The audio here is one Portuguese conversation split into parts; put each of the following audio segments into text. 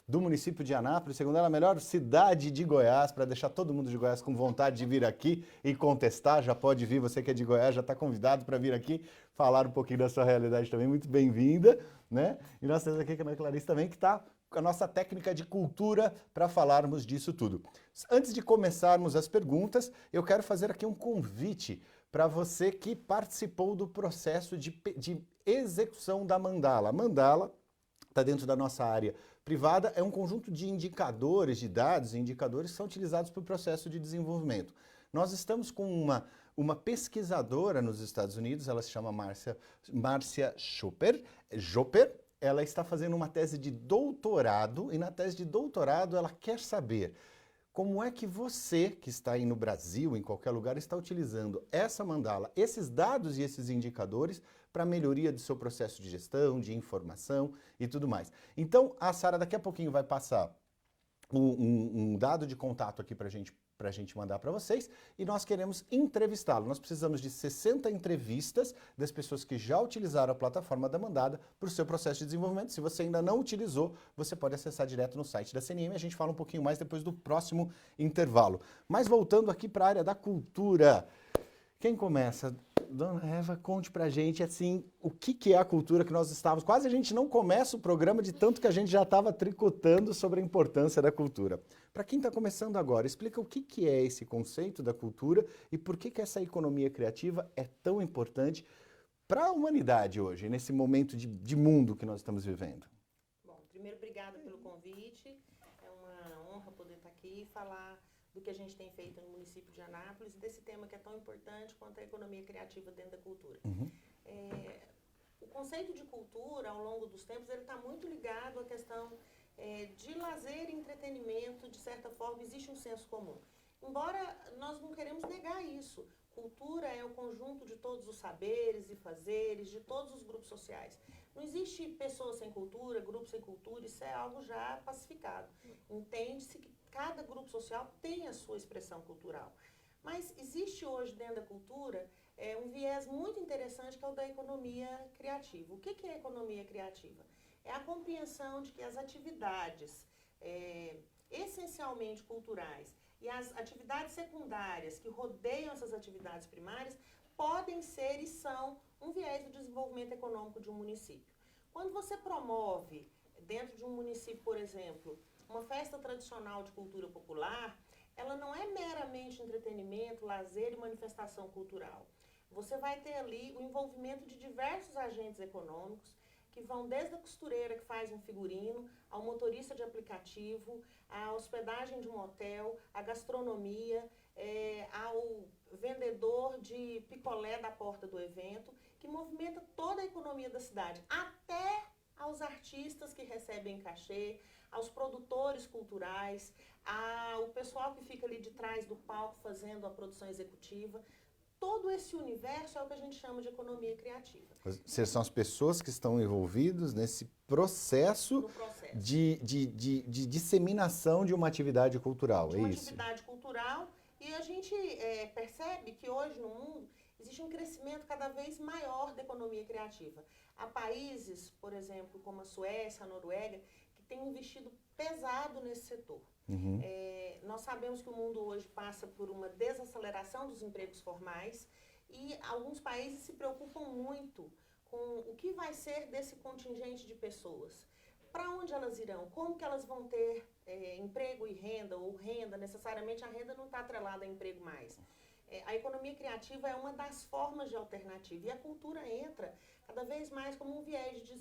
do município de Anápolis, segundo ela, a melhor cidade de Goiás, para deixar todo mundo de Goiás com vontade de vir aqui e contestar. Já pode vir, você que é de Goiás já está convidado para vir aqui falar um pouquinho da sua realidade também. Muito bem-vinda, né? E nós temos aqui a Ana Clarice também, que está com a nossa técnica de cultura para falarmos disso tudo. Antes de começarmos as perguntas, eu quero fazer aqui um convite para você que participou do processo de execução da mandala. A mandala está dentro da nossa área privada, é um conjunto de indicadores, de dados e indicadores que são utilizados para o processo de desenvolvimento. Nós estamos com uma pesquisadora nos Estados Unidos, ela se chama Márcia Jopper. Ela está fazendo uma tese de doutorado e na tese de doutorado ela quer saber como é que você, que está aí no Brasil, em qualquer lugar, está utilizando essa mandala, esses dados e esses indicadores para a melhoria do seu processo de gestão, de informação e tudo mais. Então, a Sara daqui a pouquinho vai passar um dado de contato aqui para a gente mandar para vocês e nós queremos entrevistá-lo. Nós precisamos de 60 entrevistas das pessoas que já utilizaram a plataforma da Mandala para o seu processo de desenvolvimento. Se você ainda não utilizou, você pode acessar direto no site da CNM. A gente fala um pouquinho mais depois do próximo intervalo. Mas voltando aqui para a área da cultura. Quem começa? Dona Eva, conte pra gente, assim, o que é a cultura que nós estávamos... Quase a gente não começa o programa de tanto que a gente já estava tricotando sobre a importância da cultura. Para quem está começando agora, explica o que é esse conceito da cultura e por que essa economia criativa é tão importante para a humanidade hoje, nesse momento de mundo que nós estamos vivendo. Bom, primeiro, obrigada pelo convite. É uma honra poder estar aqui e falar do que a gente tem feito no município de Anápolis e desse tema que é tão importante quanto a economia criativa dentro da cultura. O conceito de cultura, ao longo dos tempos, ele está muito ligado à questão de lazer e entretenimento. De certa forma, existe um senso comum. Embora nós não queremos negar isso. Cultura é o conjunto de todos os saberes e fazeres, de todos os grupos sociais. Não existe pessoas sem cultura, grupos sem cultura, isso é algo já pacificado. Entende-se que cada grupo social tem a sua expressão cultural. Mas existe hoje dentro da cultura um viés muito interessante que é o da economia criativa. O que é economia criativa? É a compreensão de que as atividades essencialmente culturais e as atividades secundárias que rodeiam essas atividades primárias podem ser e são um viés do desenvolvimento econômico de um município. Quando você promove, dentro de um município, por exemplo, uma festa tradicional de cultura popular, ela não é meramente entretenimento, lazer e manifestação cultural. Você vai ter ali o envolvimento de diversos agentes econômicos, que vão desde a costureira que faz um figurino, ao motorista de aplicativo, à hospedagem de um hotel, à gastronomia, ao vendedor de picolé da porta do evento, que movimenta toda a economia da cidade, até aos artistas que recebem cachê, aos produtores culturais, ao pessoal que fica ali de trás do palco fazendo a produção executiva. Todo esse universo é o que a gente chama de economia criativa. São as pessoas que estão envolvidas nesse processo de disseminação de uma atividade cultural, é isso? Atividade cultural, e a gente percebe que hoje no mundo existe um crescimento cada vez maior da economia criativa. Há países, por exemplo, como a Suécia, a Noruega, que têm investido pesado nesse setor. Nós sabemos que o mundo hoje passa por uma desaceleração dos empregos formais e alguns países se preocupam muito com o que vai ser desse contingente de pessoas. Para onde elas irão? Como que elas vão ter emprego e renda, ou renda, necessariamente a renda não está atrelada a emprego mais. A economia criativa é uma das formas de alternativa e a cultura entra cada vez mais como um viés de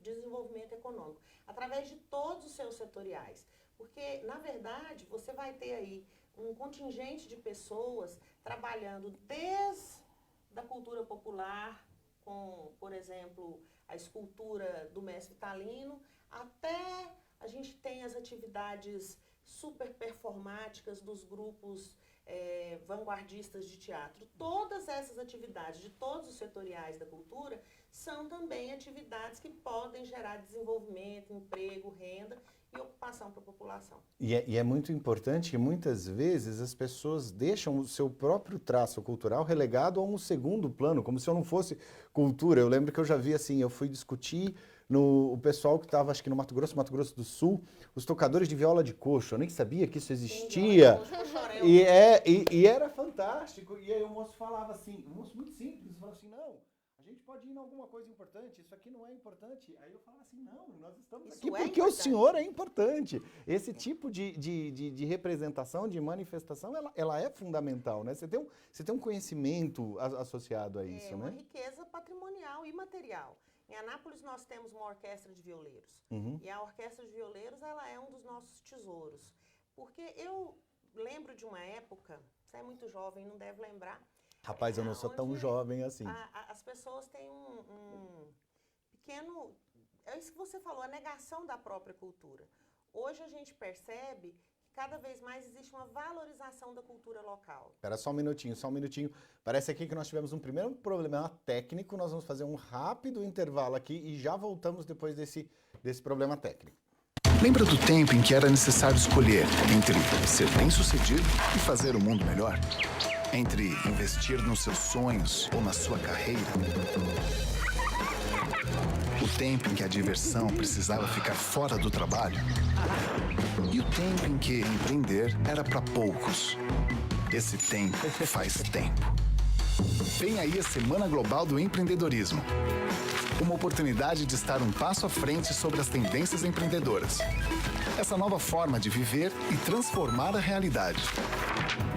desenvolvimento econômico, através de todos os seus setoriais. Porque, na verdade, você vai ter aí um contingente de pessoas trabalhando desde a cultura popular, com, por exemplo, a escultura do mestre Italino, até a gente tem as atividades super performáticas dos grupos vanguardistas de teatro. Todas essas atividades de todos os setoriais da cultura são também atividades que podem gerar desenvolvimento, emprego, renda e ocupação para a população. E é muito importante que muitas vezes as pessoas deixam o seu próprio traço cultural relegado a um segundo plano, como se eu não fosse cultura. Eu lembro que eu já vi assim, eu fui discutir o pessoal que estava, acho que no Mato Grosso do Sul, os tocadores de viola de coxo. Eu nem sabia que isso existia. E era fantástico. E aí o moço falava assim, um moço muito simples, falava assim, não, a gente pode ir em alguma coisa importante, isso aqui não é importante. Aí eu falava assim, não, nós estamos aqui porque o senhor é importante. Esse tipo de representação, de manifestação, ela é fundamental, né? Você tem um conhecimento associado a isso, né? É uma riqueza patrimonial e material. Em Anápolis nós temos uma orquestra de violeiros. E a orquestra de violeiros, ela é um dos nossos tesouros. Porque eu lembro de uma época, você é muito jovem, não deve lembrar. Rapaz, eu não sou tão jovem assim. As pessoas têm um pequeno... É isso que você falou, a negação da própria cultura. Hoje a gente percebe que cada vez mais existe uma valorização da cultura local. Espera só um minutinho. Parece aqui que nós tivemos um primeiro problema técnico, nós vamos fazer um rápido intervalo aqui e já voltamos depois desse problema técnico. Lembra do tempo em que era necessário escolher entre ser bem-sucedido e fazer o mundo melhor? Entre investir nos seus sonhos ou na sua carreira? O tempo em que a diversão precisava ficar fora do trabalho? E o tempo em que empreender era para poucos? Esse tempo faz tempo. Vem aí a Semana Global do Empreendedorismo. Uma oportunidade de estar um passo à frente sobre as tendências empreendedoras. Essa nova forma de viver e transformar a realidade.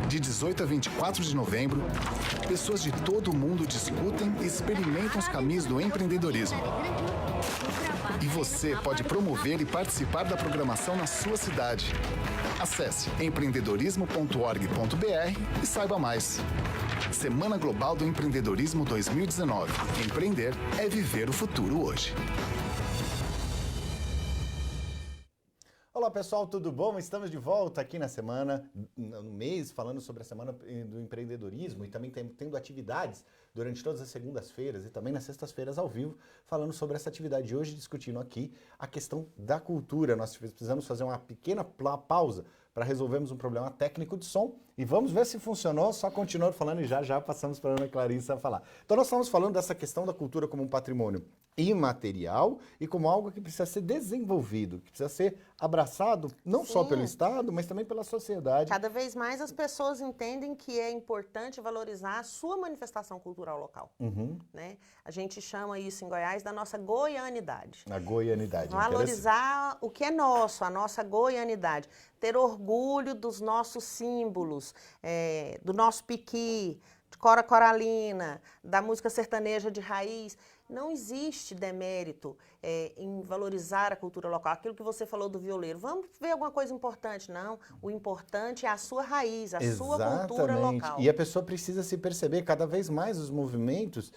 De 18 a 24 de novembro, pessoas de todo o mundo discutem e experimentam os caminhos do empreendedorismo. E você pode promover e participar da programação na sua cidade. Acesse empreendedorismo.org.br e saiba mais. Semana Global do Empreendedorismo 2019. Empreender é viver o futuro hoje. Olá pessoal, tudo bom? Estamos de volta aqui na semana, no mês, falando sobre a Semana do Empreendedorismo e também tendo atividades durante todas as segundas-feiras e também nas sextas-feiras ao vivo, falando sobre essa atividade de hoje, discutindo aqui a questão da cultura. Nós precisamos fazer uma pequena pausa para resolvermos um problema técnico de som e vamos ver se funcionou, só continuando falando e já passamos para a Ana Clarissa falar. Então nós estamos falando dessa questão da cultura como um patrimônio imaterial e como algo que precisa ser desenvolvido, que precisa ser abraçado não só pelo Estado, mas também pela sociedade. Cada vez mais as pessoas entendem que é importante valorizar a sua manifestação cultural local. Né? A gente chama isso em Goiás da nossa goianidade. A goianidade. Valorizar o que é nosso, a nossa goianidade. Ter orgulho dos nossos símbolos, do nosso piqui, de cora coralina, da música sertaneja de raiz. Não existe demérito em valorizar a cultura local. Aquilo que você falou do violeiro. Vamos ver alguma coisa importante? Não. O importante é a sua raiz, a sua cultura local. E a pessoa precisa se perceber cada vez mais os movimentos.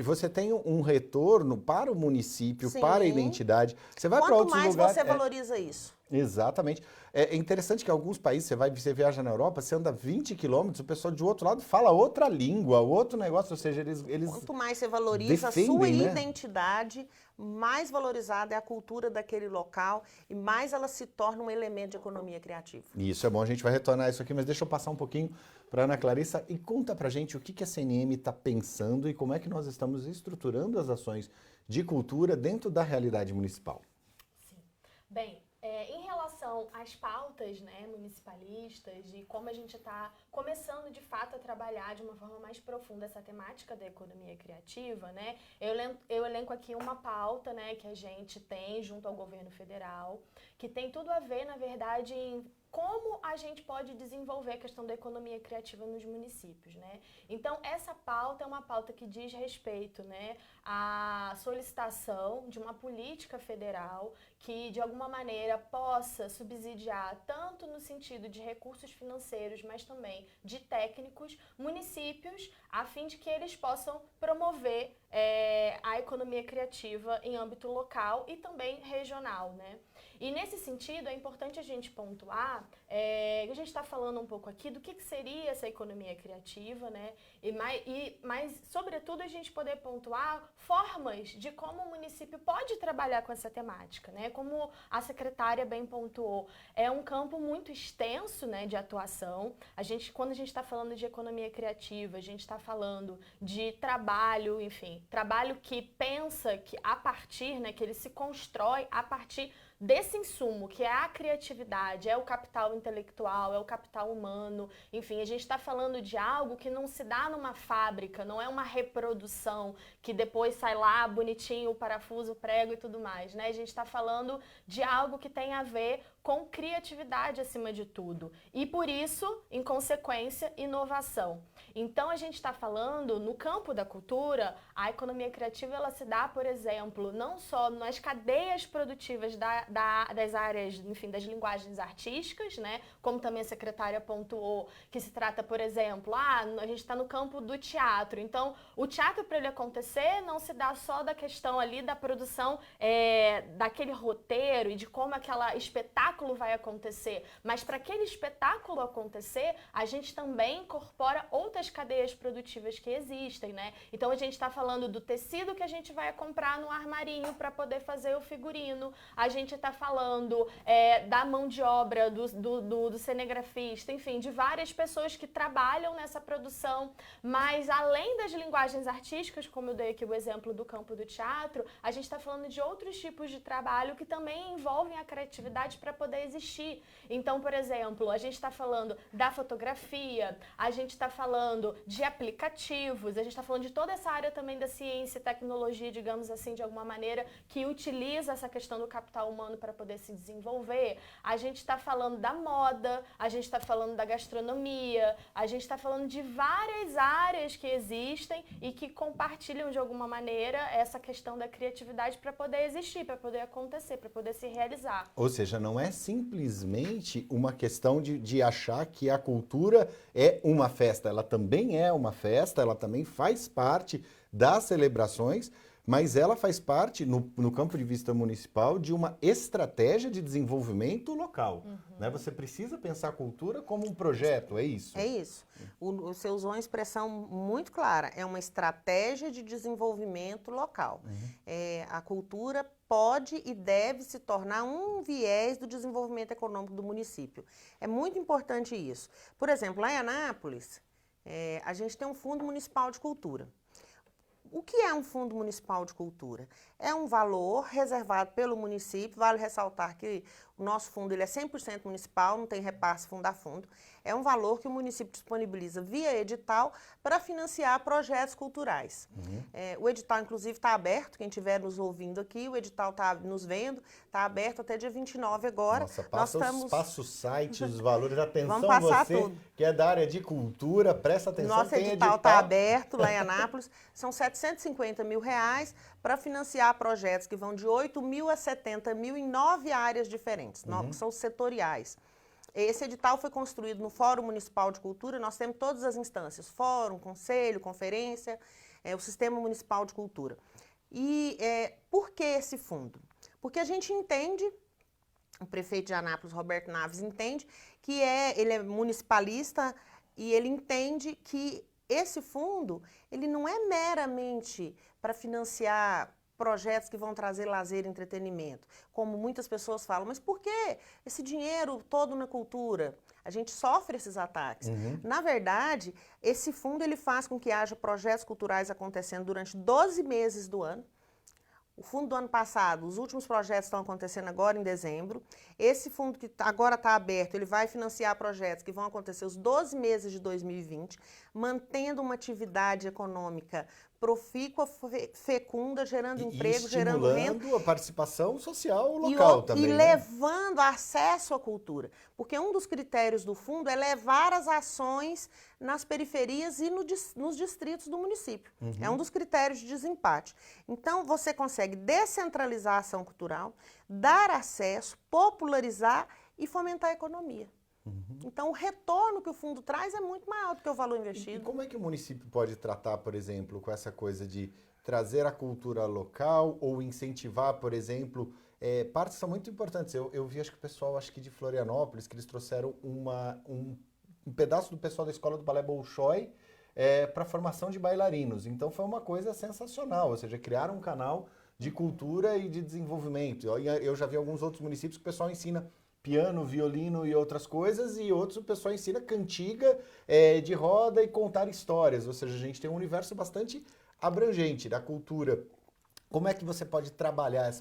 Você tem um retorno para o município, para a identidade. Você vai para outros lugares. Quanto mais você valoriza isso. Exatamente. É interessante que alguns países, você viaja na Europa, você anda 20 quilômetros, o pessoal de outro lado fala outra língua, outro negócio, ou seja, eles Quanto mais você valoriza defendem, a sua né? identidade, mais valorizada é a cultura daquele local e mais ela se torna um elemento de economia criativa. Isso é bom, a gente vai retornar isso aqui, mas deixa eu passar um pouquinho para a Ana Clarissa e conta pra gente o que a CNM está pensando e como é que nós estamos estruturando as ações de cultura dentro da realidade municipal. Sim. Bem, em relação às pautas, né, municipalistas e como a gente está começando de fato a trabalhar de uma forma mais profunda essa temática da economia criativa, né, eu elenco aqui uma pauta, né, que a gente tem junto ao governo federal, que tem tudo a ver, na verdade, em como a gente pode desenvolver a questão da economia criativa nos municípios, né? Então, essa pauta é uma pauta que diz respeito, né, à solicitação de uma política federal que, de alguma maneira, possa subsidiar, tanto no sentido de recursos financeiros, mas também de técnicos, municípios, a fim de que eles possam promover a economia criativa em âmbito local e também regional, né? E nesse sentido, é importante a gente pontuar, a gente está falando um pouco aqui do que seria essa economia criativa, né? Mas, sobretudo, a gente poder pontuar formas de como o município pode trabalhar com essa temática, né? Como a secretária bem pontuou, é um campo muito extenso, né, de atuação. Quando a gente está falando de economia criativa, a gente está falando de trabalho, enfim, trabalho que pensa que a partir, né, que ele se constrói a partir desse insumo, que é a criatividade, é o capital intelectual, é o capital humano, enfim, a gente está falando de algo que não se dá numa fábrica, não é uma reprodução que depois sai lá bonitinho o parafuso, o prego e tudo mais, né? A gente está falando de algo que tem a ver com criatividade acima de tudo e, por isso, em consequência, inovação. Então, a gente está falando, no campo da cultura, a economia criativa ela se dá, por exemplo, não só nas cadeias produtivas das áreas, enfim, das linguagens artísticas, né? Como também a secretária pontuou, que se trata, por exemplo, a gente está no campo do teatro. Então, o teatro, para ele acontecer, não se dá só da questão ali da produção daquele roteiro e de como aquele espetáculo vai acontecer, mas para aquele espetáculo acontecer, a gente também incorpora outras cadeias produtivas que existem, né? Então, a gente está falando do tecido que a gente vai comprar no armarinho para poder fazer o figurino, a gente está falando da mão de obra do cinegrafista, enfim, de várias pessoas que trabalham nessa produção, mas além das linguagens artísticas, como eu dei aqui o exemplo do campo do teatro, a gente está falando de outros tipos de trabalho que também envolvem a criatividade para poder existir. Então, por exemplo, a gente está falando da fotografia, a gente está falando de aplicativos, a gente está falando de toda essa área também da ciência e tecnologia, digamos assim, de alguma maneira, que utiliza essa questão do capital humano para poder se desenvolver. A gente está falando da moda, a gente está falando da gastronomia, a gente está falando de várias áreas que existem e que compartilham de alguma maneira essa questão da criatividade para poder existir, para poder acontecer, para poder se realizar. Ou seja, não é simplesmente uma questão de achar que a cultura é uma festa. Ela também é uma festa, ela também faz parte das celebrações, mas ela faz parte, no campo de vista municipal, de uma estratégia de desenvolvimento local. Né? Você precisa pensar a cultura como um projeto, é isso? É isso. Você usou uma expressão muito clara, é uma estratégia de desenvolvimento local. A cultura pode e deve se tornar um viés do desenvolvimento econômico do município. É muito importante isso. Por exemplo, lá em Anápolis, a gente tem um Fundo Municipal de Cultura. O que é um Fundo Municipal de Cultura? É um valor reservado pelo município, vale ressaltar que o nosso fundo ele é 100% municipal, não tem repasse fundo a fundo. É um valor que o município disponibiliza via edital para financiar projetos culturais. O edital, inclusive, está aberto, quem estiver nos ouvindo aqui, o edital está nos vendo, está aberto até dia 29 agora. Nossa, passa o site, os valores, atenção. Vamos passar você tudo. Que é da área de cultura, presta atenção. Nosso edital está aberto lá em Anápolis, são R$750 mil para financiar projetos que vão de 8 mil a 70 mil em 9 áreas diferentes, que são setoriais. Esse edital foi construído no Fórum Municipal de Cultura, nós temos todas as instâncias, fórum, conselho, conferência, o Sistema Municipal de Cultura. E por que esse fundo? Porque a gente entende, o prefeito de Anápolis, Roberto Naves, entende que ele é municipalista e ele entende que esse fundo, ele não é meramente para financiar projetos que vão trazer lazer e entretenimento, como muitas pessoas falam, mas por que esse dinheiro todo na cultura? A gente sofre esses ataques. Na verdade, esse fundo ele faz com que haja projetos culturais acontecendo durante 12 meses do ano. O fundo do ano passado, os últimos projetos estão acontecendo agora em dezembro. Esse fundo que agora está aberto, ele vai financiar projetos que vão acontecer os 12 meses de 2020, mantendo uma atividade econômica profícua, fecunda, gerando emprego, gerando renda. Estimulando a participação social local também. E levando acesso à cultura. Porque um dos critérios do fundo é levar as ações nas periferias e nos distritos do município. É um dos critérios de desempate. Então, você consegue descentralizar a ação cultural, dar acesso, popularizar e fomentar a economia. Então, o retorno que o fundo traz é muito maior do que o valor investido. E como é que o município pode tratar, por exemplo, com essa coisa de trazer a cultura local ou incentivar, por exemplo, partes são muito importantes. Eu vi, acho que o pessoal, acho que de Florianópolis, que eles trouxeram um pedaço do pessoal da escola do balé Bolshoi para a formação de bailarinos. Então foi uma coisa sensacional, ou seja, criaram um canal de cultura e de desenvolvimento. Eu já vi alguns outros municípios que o pessoal ensina piano, violino e outras coisas, e outros o pessoal ensina cantiga de roda e contar histórias. Ou seja, a gente tem um universo bastante abrangente da cultura. Como é que você pode trabalhar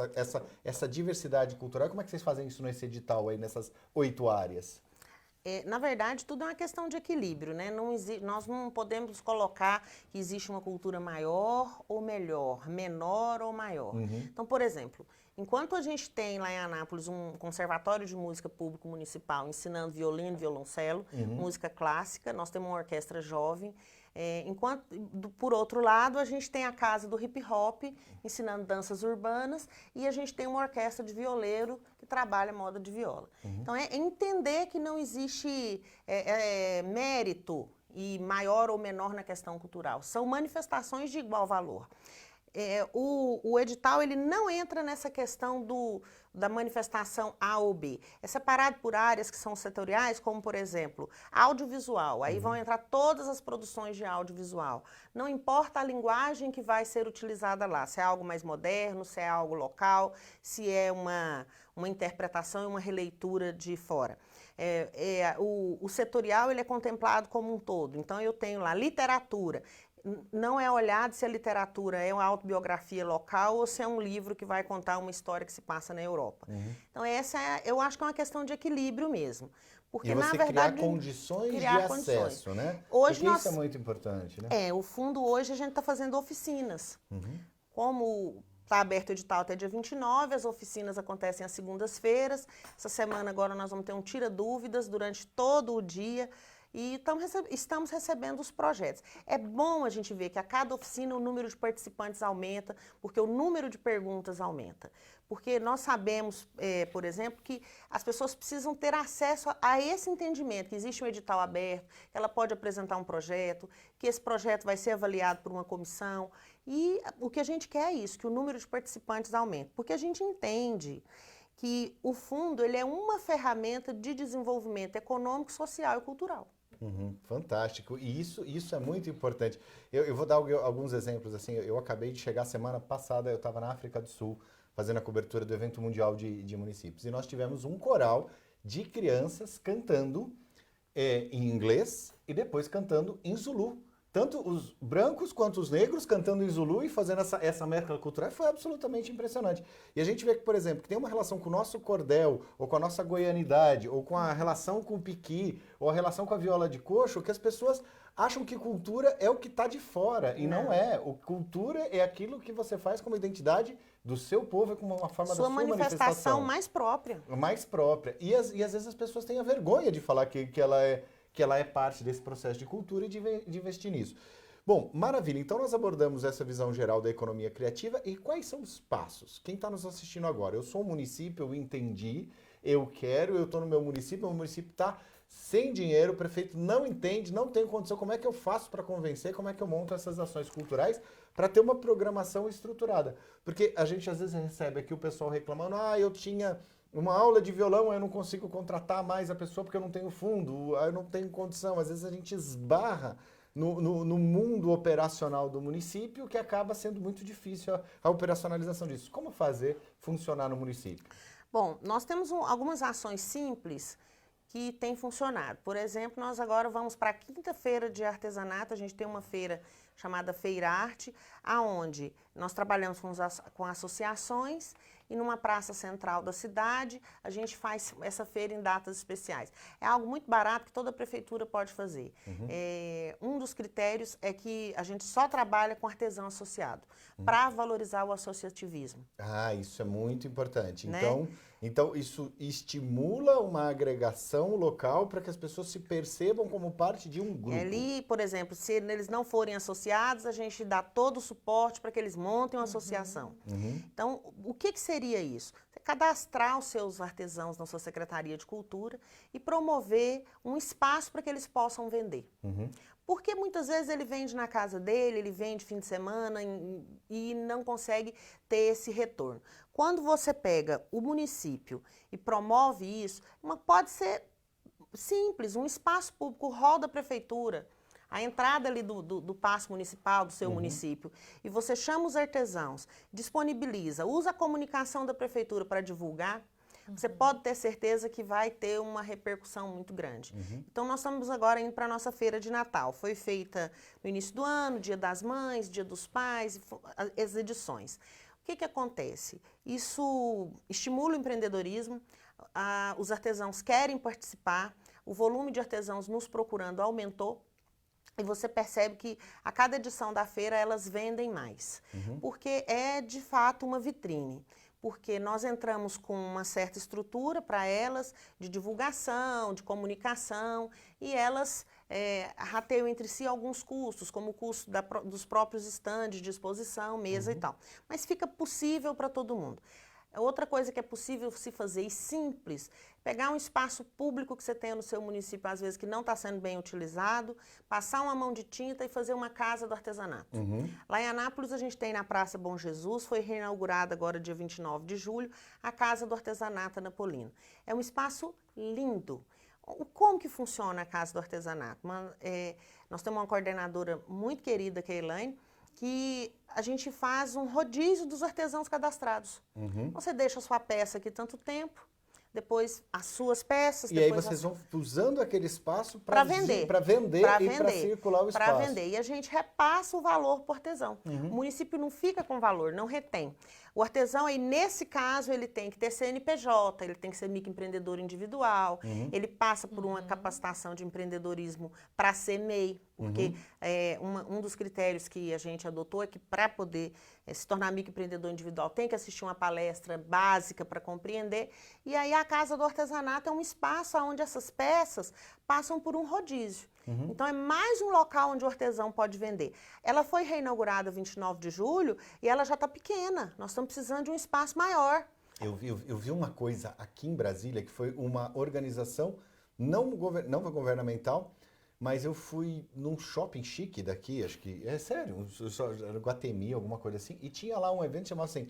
essa diversidade cultural? Como é que vocês fazem isso nesse edital aí, nessas 8 áreas? Na verdade, tudo é uma questão de equilíbrio, né? Nós não podemos colocar que existe uma cultura maior ou melhor, menor ou maior. Então, por exemplo, enquanto a gente tem lá em Anápolis um conservatório de música público municipal ensinando violino e violoncelo, música clássica, nós temos uma orquestra jovem. Por outro lado, a gente tem a Casa do Hip Hop, ensinando danças urbanas, e a gente tem uma orquestra de violeiro que trabalha moda de viola. Então, é entender que não existe mérito e maior ou menor na questão cultural. São manifestações de igual valor. O edital ele não entra nessa questão da manifestação A ou B. É separado por áreas que são setoriais, como, por exemplo, audiovisual. Aí vão entrar todas as produções de audiovisual. Não importa a linguagem que vai ser utilizada lá, se é algo mais moderno, se é algo local, se é uma interpretação e uma releitura de fora. O setorial ele é contemplado como um todo. Então, eu tenho lá literatura. Não é olhado se a literatura é uma autobiografia local ou se é um livro que vai contar uma história que se passa na Europa. Então, eu acho que é uma questão de equilíbrio mesmo. Porque, e você na verdade, criar condições de acesso, né? Hoje porque isso é muito importante, né? O fundo hoje a gente está fazendo oficinas. Como está aberto o edital até dia 29, as oficinas acontecem às segundas-feiras. Essa semana agora nós vamos ter um tira dúvidas durante todo o dia. E estamos recebendo os projetos. É bom a gente ver que a cada oficina o número de participantes aumenta, porque o número de perguntas aumenta. Porque nós sabemos, por exemplo, que as pessoas precisam ter acesso a esse entendimento, que existe um edital aberto, que ela pode apresentar um projeto, que esse projeto vai ser avaliado por uma comissão. E o que a gente quer é isso, que o número de participantes aumente. Porque a gente entende que o fundo ele é uma ferramenta de desenvolvimento econômico, social e cultural. Fantástico. E isso é muito importante. Eu vou dar alguns exemplos. Assim, eu acabei de chegar semana passada, eu estava na África do Sul, fazendo a cobertura do evento mundial de municípios. E nós tivemos um coral de crianças cantando em inglês e depois cantando em Zulu. Tanto os brancos quanto os negros cantando em Zulu e fazendo essa mescla cultural foi absolutamente impressionante. E a gente vê que, por exemplo, que tem uma relação com o nosso cordel, ou com a nossa goianidade, ou com a relação com o piqui, ou a relação com a viola de coxo, que as pessoas acham que cultura é o que está de fora. E não é. Cultura é aquilo que você faz como identidade do seu povo, é como uma forma da sua manifestação mais própria. Mais própria. E às vezes as pessoas têm a vergonha de falar que ela é parte desse processo de cultura e de investir nisso. Bom, maravilha. Então nós abordamos essa visão geral da economia criativa e quais são os passos? Quem está nos assistindo agora? Eu sou um município, eu entendi, eu estou no meu município está sem dinheiro, o prefeito não entende, não tem condição. Como é que eu faço para convencer? Como é que eu monto essas ações culturais para ter uma programação estruturada? Porque a gente às vezes recebe aqui o pessoal reclamando, eu tinha uma aula de violão, eu não consigo contratar mais a pessoa porque eu não tenho fundo, eu não tenho condição. Às vezes a gente esbarra no mundo operacional do município, que acaba sendo muito difícil a operacionalização disso. Como fazer funcionar no município? Bom, nós temos algumas ações simples que têm funcionado. Por exemplo, nós agora vamos para a quinta-feira de artesanato, a gente tem uma feira chamada Feira Arte, aonde nós trabalhamos com associações e numa praça central da cidade, a gente faz essa feira em datas especiais. É algo muito barato que toda prefeitura pode fazer. Um dos critérios é que a gente só trabalha com artesão associado, para valorizar o associativismo. Isso é muito importante. Né? Então, isso estimula uma agregação local para que as pessoas se percebam como parte de um grupo. Ali, por exemplo, se eles não forem associados, a gente dá todo o suporte para que eles montem uma associação. Então, o que seria isso? Você cadastrar os seus artesãos na sua Secretaria de Cultura e promover um espaço para que eles possam vender. Porque muitas vezes ele vende na casa dele, ele vende fim de semana e não consegue ter esse retorno. Quando você pega o município e promove isso, pode ser simples, um espaço público, hall da prefeitura, a entrada ali do paço municipal do seu município, e você chama os artesãos, disponibiliza, usa a comunicação da prefeitura para divulgar, você pode ter certeza que vai ter uma repercussão muito grande. Então, nós estamos agora indo para a nossa feira de Natal. Foi feita no início do ano, Dia das Mães, Dia dos Pais, as edições. O que acontece? Isso estimula o empreendedorismo, os artesãos querem participar, o volume de artesãos nos procurando aumentou, e você percebe que a cada edição da feira elas vendem mais, porque é de fato uma vitrine. Porque nós entramos com uma certa estrutura para elas, de divulgação, de comunicação, e elas rateiam entre si alguns custos, como o custo dos próprios estandes de exposição, mesa e tal. Mas fica possível para todo mundo. Outra coisa que é possível se fazer e simples, pegar um espaço público que você tenha no seu município, às vezes que não está sendo bem utilizado, passar uma mão de tinta e fazer uma casa do artesanato. Lá em Anápolis a gente tem na Praça Bom Jesus, foi reinaugurada agora dia 29 de julho, a Casa do Artesanato Anapolino. É um espaço lindo. Como que funciona a Casa do Artesanato? Nós temos uma coordenadora muito querida, que é a Elaine, que a gente faz um rodízio dos artesãos cadastrados. Você deixa a sua peça aqui tanto tempo, depois as suas peças... E aí vocês vão usando aquele espaço para vender e para circular o espaço. Para vender. E a gente repassa o valor para o artesão. O município não fica com valor, não retém. O artesão, aí, nesse caso, ele tem que ter CNPJ, ele tem que ser microempreendedor individual, ele passa por uma capacitação de empreendedorismo para ser MEI, porque um dos critérios que a gente adotou é que para poder se tornar microempreendedor individual tem que assistir uma palestra básica para compreender, e aí a Casa do Artesanato é um espaço onde essas peças passam por um rodízio. Então, é mais um local onde o artesão pode vender. Ela foi reinaugurada 29 de julho e ela já está pequena. Nós estamos precisando de um espaço maior. Eu vi uma coisa aqui em Brasília, que foi uma organização não governamental, mas eu fui num shopping chique daqui, acho que, é sério, Guatemi, alguma coisa assim, e tinha lá um evento chamado assim,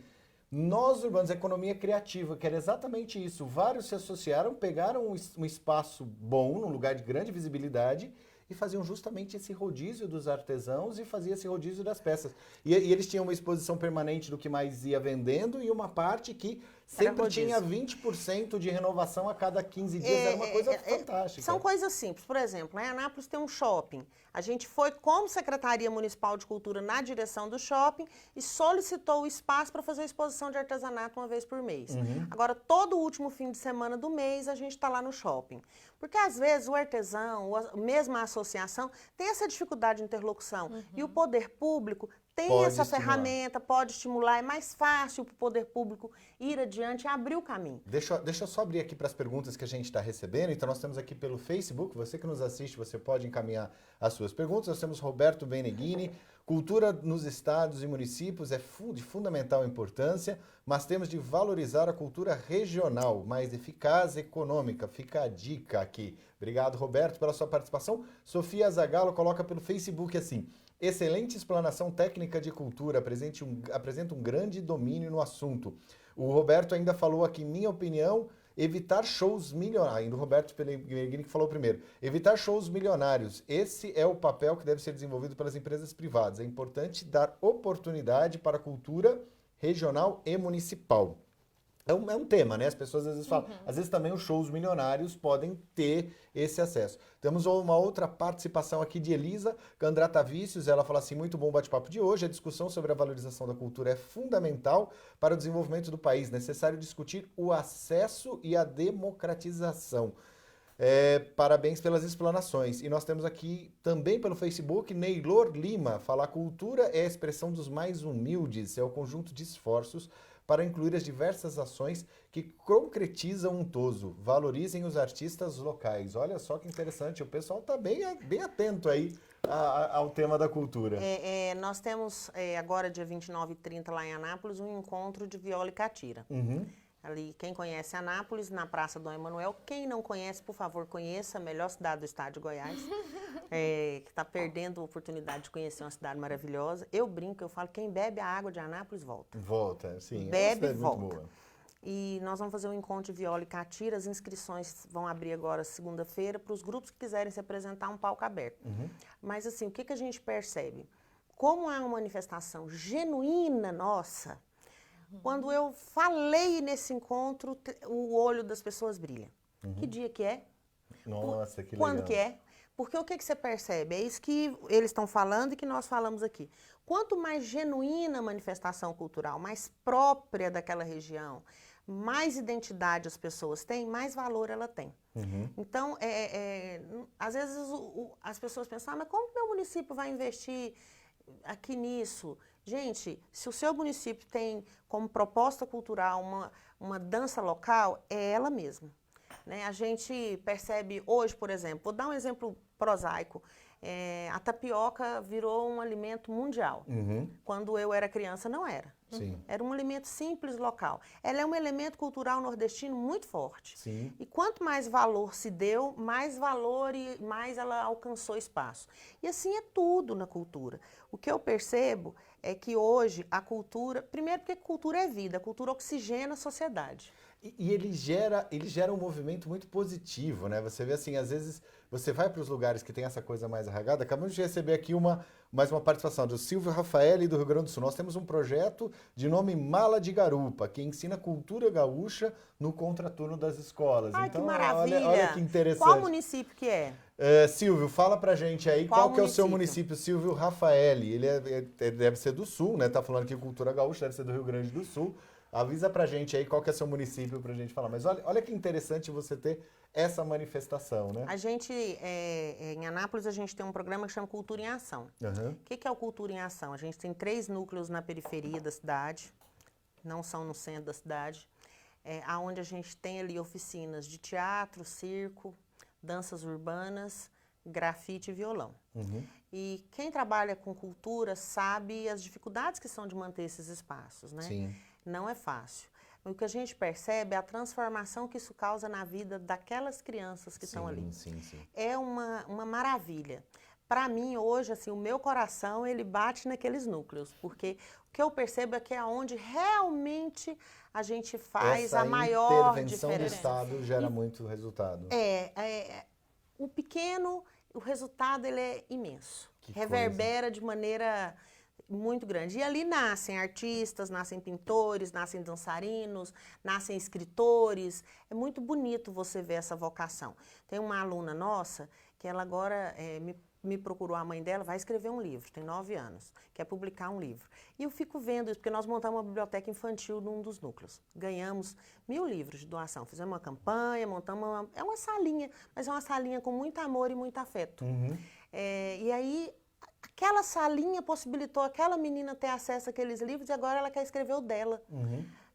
Nós Urbanos, Economia Criativa, que era exatamente isso. Vários se associaram, pegaram um espaço bom, num lugar de grande visibilidade, e faziam justamente esse rodízio dos artesãos e fazia esse rodízio das peças. E eles tinham uma exposição permanente do que mais ia vendendo e uma parte que sempre tinha 20% de renovação a cada 15 dias. Era uma coisa fantástica. São coisas simples. Por exemplo, em Anápolis tem um shopping. A gente foi como Secretaria Municipal de Cultura na direção do shopping e solicitou o espaço para fazer a exposição de artesanato uma vez por mês. Agora, todo o último fim de semana do mês, a gente está lá no shopping. Porque, às vezes, o artesão, mesmo a associação, tem essa dificuldade de interlocução. E o poder público tem essa ferramenta, pode estimular, é mais fácil para o poder público ir adiante e abrir o caminho. Deixa eu só abrir aqui para as perguntas que a gente está recebendo. Então, nós temos aqui pelo Facebook, você que nos assiste, você pode encaminhar as suas perguntas. Nós temos Roberto Beneghini, cultura nos estados e municípios é de fundamental importância, mas temos de valorizar a cultura regional, mais eficaz e econômica. Fica a dica aqui. Obrigado, Roberto, pela sua participação. Sofia Zagallo coloca pelo Facebook assim: excelente explanação técnica de cultura, apresenta um grande domínio no assunto. O Roberto ainda falou aqui, minha opinião, evitar shows milionários. Ainda o Roberto Pellegrini que falou primeiro. Evitar shows milionários. Esse é o papel que deve ser desenvolvido pelas empresas privadas. É importante dar oportunidade para a cultura regional e municipal. É um tema, né? As pessoas às vezes falam. Às vezes também os shows milionários podem ter esse acesso. Temos uma outra participação aqui de Elisa Candratavícios. Ela fala assim, muito bom bate-papo de hoje. A discussão sobre a valorização da cultura é fundamental para o desenvolvimento do país. Necessário discutir o acesso e a democratização. Parabéns pelas explanações. E nós temos aqui também pelo Facebook Neylor Lima. Fala, cultura é a expressão dos mais humildes. É o conjunto de esforços para incluir as diversas ações que concretizam um todo. Valorizem os artistas locais. Olha só que interessante, o pessoal está bem atento aí ao tema da cultura. Nós temos agora, dia 29 e 30, lá em Anápolis, um encontro de viola e catira. Ali, quem conhece Anápolis, na Praça Dom Emanuel. Quem não conhece, por favor, conheça a melhor cidade do estado de Goiás, que está perdendo a oportunidade de conhecer uma cidade maravilhosa. Eu brinco, eu falo, quem bebe a água de Anápolis, volta. Volta, sim. Bebe e muito volta. boa. E nós vamos fazer um encontro de viola e catira. As inscrições vão abrir agora segunda-feira para os grupos que quiserem se apresentar, um palco aberto. Mas assim, o que a gente percebe? Como é uma manifestação genuína nossa, quando eu falei nesse encontro, o olho das pessoas brilha. Que dia que é? Nossa, que legal. Quando que é? Porque o que você percebe? É isso que eles estão falando e que nós falamos aqui. Quanto mais genuína a manifestação cultural, mais própria daquela região, mais identidade as pessoas têm, mais valor ela tem. Então, às vezes as pessoas pensam, mas como que meu município vai investir aqui nisso? Gente, se o seu município tem como proposta cultural uma dança local, é ela mesma. Né? A gente percebe hoje, por exemplo, vou dar um exemplo prosaico, a tapioca virou um alimento mundial. Quando eu era criança, não era. Sim. Era um alimento simples, local. Ela é um elemento cultural nordestino muito forte. Sim. E quanto mais valor se deu, mais valor e mais ela alcançou espaço. E assim é tudo na cultura. O que eu percebo é que hoje a cultura... Primeiro porque cultura é vida, a cultura oxigena a sociedade. E ele gera um movimento muito positivo, né? Você vê assim, às vezes você vai para os lugares que tem essa coisa mais arraigada. Acabamos de receber aqui mais uma participação do Silvio Rafael do Rio Grande do Sul. Nós temos um projeto de nome Mala de Garupa, que ensina cultura gaúcha no contraturno das escolas. Ai, então, que maravilha! Olha que interessante. Qual município que é? Silvio, fala pra gente aí qual que é o seu município, Silvio Rafael. Ele deve ser do Sul, né? Tá falando aqui cultura gaúcha, deve ser do Rio Grande do Sul. Avisa pra gente aí qual que é o seu município pra gente falar. Mas olha que interessante você ter essa manifestação, né? A gente, em Anápolis, a gente tem um programa que chama Cultura em Ação. O que é o Cultura em Ação? A gente tem 3 núcleos na periferia da cidade, não são no centro da cidade, onde a gente tem ali oficinas de teatro, circo, danças urbanas, grafite e violão. E quem trabalha com cultura sabe as dificuldades que são de manter esses espaços, né? Sim. Não é fácil. O que a gente percebe é a transformação que isso causa na vida daquelas crianças que estão ali. Sim, sim. É uma maravilha. Para mim, hoje, assim, o meu coração, ele bate naqueles núcleos, porque o que eu percebo é que é onde realmente a gente faz a maior diferença. A intervenção do Estado gera muito resultado. O resultado, ele é imenso. Que reverbera de maneira muito grande. E ali nascem artistas, nascem pintores, nascem dançarinos, nascem escritores. É muito bonito você ver essa vocação. Tem uma aluna nossa que ela agora me procurou, a mãe dela, vai escrever um livro, tem 9 anos, quer publicar um livro. E eu fico vendo isso, porque nós montamos uma biblioteca infantil num dos núcleos. Ganhamos 1000 livros de doação. Fizemos uma campanha, montamos é uma salinha, mas é uma salinha com muito amor e muito afeto. E aí, aquela salinha possibilitou aquela menina ter acesso àqueles livros e agora ela quer escrever o dela.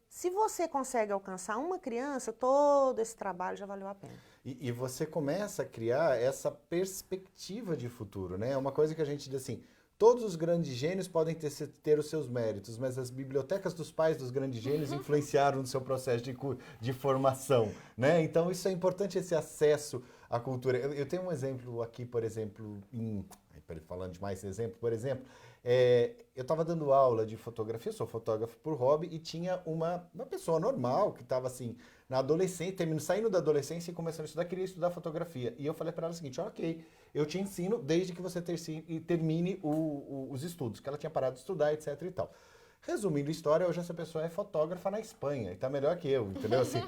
Se você consegue alcançar uma criança, todo esse trabalho já valeu a pena. E você começa a criar essa perspectiva de futuro, né? É uma coisa que a gente diz assim, todos os grandes gênios podem ter os seus méritos, mas as bibliotecas dos pais dos grandes gênios influenciaram no seu processo de formação, né? Então isso é importante, esse acesso à cultura. Eu tenho um exemplo aqui, por exemplo, falando de mais exemplo, por exemplo, eu estava dando aula de fotografia, sou fotógrafo por hobby, e tinha uma pessoa normal que estava assim, na adolescência, saindo da adolescência e começando a estudar, queria estudar fotografia. E eu falei para ela o seguinte, ok, eu te ensino desde que você termine os estudos, que ela tinha parado de estudar, etc e tal. Resumindo a história, hoje essa pessoa é fotógrafa na Espanha e tá melhor que eu, entendeu? Assim,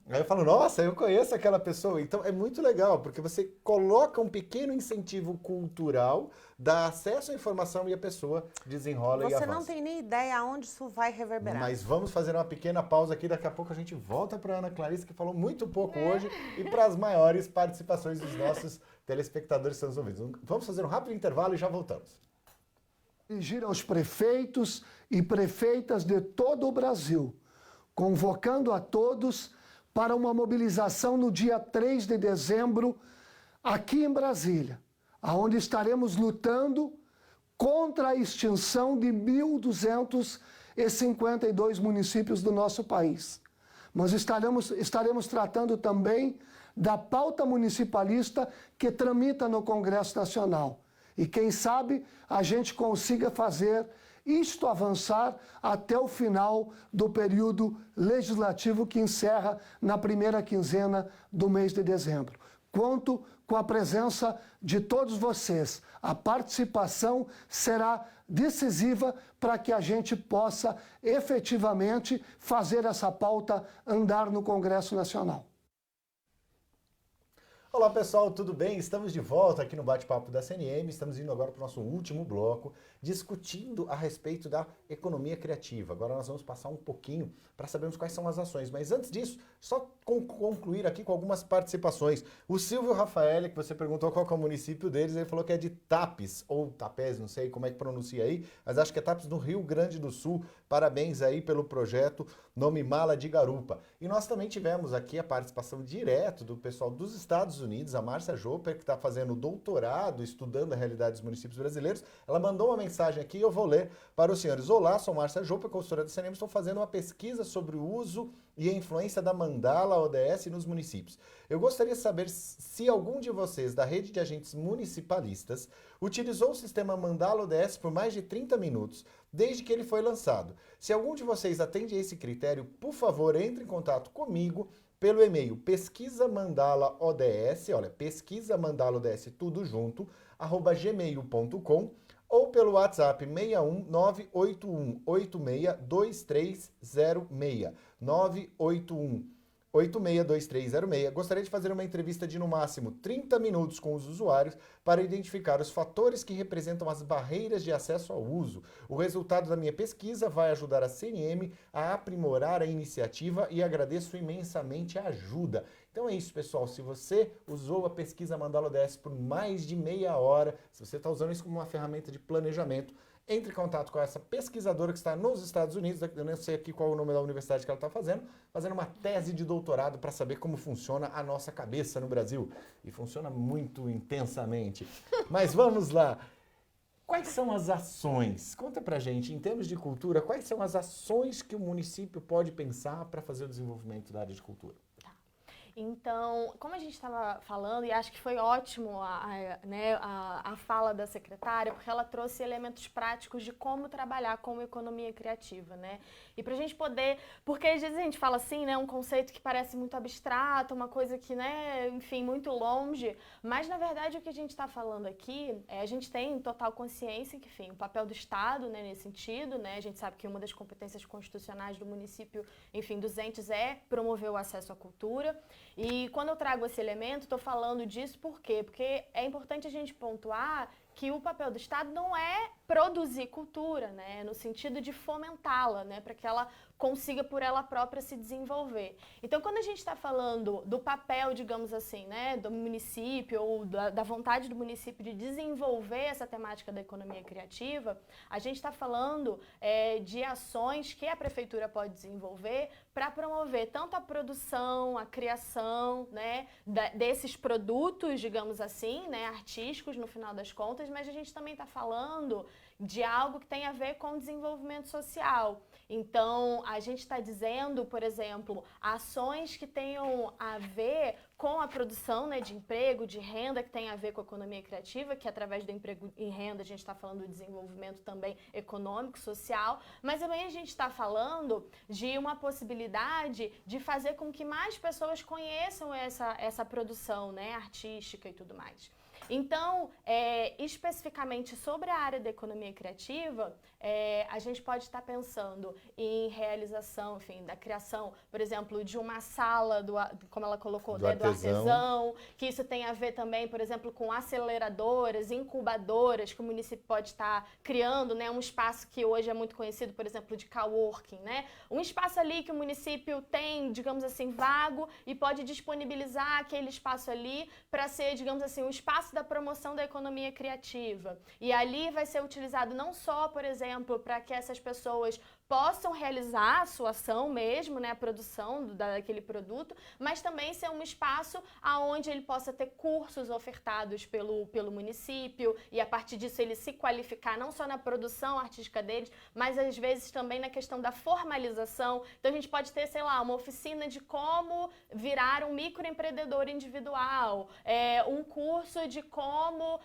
aí eu falo, nossa, eu conheço aquela pessoa. Então é muito legal, porque você coloca um pequeno incentivo cultural, dá acesso à informação e a pessoa desenrola e avança. Você não tem nem ideia aonde isso vai reverberar. Mas vamos fazer uma pequena pausa aqui, daqui a pouco a gente volta para Ana Clarice, que falou muito pouco hoje, e para as maiores participações dos nossos telespectadores que estão nos ouvindo. Vamos fazer um rápido intervalo e já voltamos. Dirigir aos prefeitos e prefeitas de todo o Brasil, convocando a todos para uma mobilização no dia 3 de dezembro, aqui em Brasília, onde estaremos lutando contra a extinção de 1.252 municípios do nosso país. mas estaremos tratando também da pauta municipalista que tramita no Congresso Nacional. E quem sabe a gente consiga fazer isto avançar até o final do período legislativo que encerra na primeira quinzena do mês de dezembro. Conto com a presença de todos vocês. A participação será decisiva para que a gente possa efetivamente fazer essa pauta andar no Congresso Nacional. Olá pessoal, tudo bem? Estamos de volta aqui no Bate-Papo da CNM, estamos indo agora para o nosso último bloco, discutindo a respeito da economia criativa. Agora nós vamos passar um pouquinho para sabermos quais são as ações, mas antes disso, só concluir aqui com algumas participações. O Silvio Rafael, que você perguntou qual que é o município deles, ele falou que é de Tapes, ou Tapés, não sei como é que pronuncia aí, mas acho que é Tapes no Rio Grande do Sul. Parabéns aí pelo projeto Nome Mala de Garupa. E nós também tivemos aqui a participação direto do pessoal dos Estados Unidos, a Márcia Joper, que está fazendo doutorado, estudando a realidade dos municípios brasileiros. Ela mandou uma mensagem aqui, eu vou ler para os senhores. Olá, sou Márcia Joper, consultora da CNM, estou fazendo uma pesquisa sobre o uso e a influência da Mandala ODS nos municípios. Eu gostaria de saber se algum de vocês da rede de agentes municipalistas utilizou o sistema Mandala ODS por mais de 30 minutos, desde que ele foi lançado. Se algum de vocês atende a esse critério, por favor, entre em contato comigo pelo e-mail pesquisamandalaods, olha, pesquisamandalaods tudo junto, @gmail.com, ou pelo WhatsApp 61981862306, 981862306. Gostaria de fazer uma entrevista de no máximo 30 minutos com os usuários para identificar os fatores que representam as barreiras de acesso ao uso. O resultado da minha pesquisa vai ajudar a CNM a aprimorar a iniciativa e agradeço imensamente a ajuda. Então é isso, pessoal. Se você usou a pesquisa Mandala ODS por mais de meia hora, se você está usando isso como uma ferramenta de planejamento, entre em contato com essa pesquisadora que está nos Estados Unidos, eu não sei aqui qual é o nome da universidade que ela está fazendo uma tese de doutorado para saber como funciona a nossa cabeça no Brasil. E funciona muito intensamente. Mas vamos lá. Quais são as ações? Conta pra gente, em termos de cultura, quais são as ações que o município pode pensar para fazer o desenvolvimento da área de cultura? Então, como a gente estava falando, e acho que foi ótimo a fala da secretária, porque ela trouxe elementos práticos de como trabalhar com economia criativa, né? E pra gente poder, porque às vezes a gente fala assim, né, um conceito que parece muito abstrato, uma coisa que, né, enfim, muito longe, mas na verdade o que a gente está falando aqui, a gente tem total consciência que, enfim, o papel do Estado, né, nesse sentido, né, a gente sabe que uma das competências constitucionais do município, enfim, dos entes é promover o acesso à cultura. E quando eu trago esse elemento, estou falando disso por quê? Porque é importante a gente pontuar que o papel do Estado não é produzir cultura, né, no sentido de fomentá-la, né, para que ela consiga por ela própria se desenvolver. Então, quando a gente está falando do papel, digamos assim, né, do município ou da vontade do município de desenvolver essa temática da economia criativa, a gente está falando de ações que a prefeitura pode desenvolver para promover tanto a produção, a criação, né, desses produtos, digamos assim, né, artísticos no final das contas, mas a gente também está falando de algo que tem a ver com desenvolvimento social. Então, a gente está dizendo, por exemplo, ações que tenham a ver com a produção, né, de emprego, de renda, que tem a ver com a economia criativa, que através do emprego e renda a gente está falando do desenvolvimento também econômico, social, mas também a gente está falando de uma possibilidade de fazer com que mais pessoas conheçam essa produção, né, artística e tudo mais. Então, especificamente sobre a área da economia criativa, a gente pode estar pensando em realização, enfim, da criação, por exemplo, de uma sala, como ela colocou, do artesão, que isso tem a ver também, por exemplo, com aceleradoras, incubadoras, que o município pode estar criando, né, um espaço que hoje é muito conhecido, por exemplo, de coworking, né? Um espaço ali que o município tem, digamos assim, vago e pode disponibilizar aquele espaço ali para ser, digamos assim, um espaço da promoção da economia criativa. E ali vai ser utilizado não só, por exemplo, para que essas pessoas possam realizar a sua ação mesmo, né, a produção daquele produto, mas também ser um espaço onde ele possa ter cursos ofertados pelo município e a partir disso ele se qualificar não só na produção artística deles, mas às vezes também na questão da formalização. Então a gente pode ter, sei lá, uma oficina de como virar um microempreendedor individual, um curso de como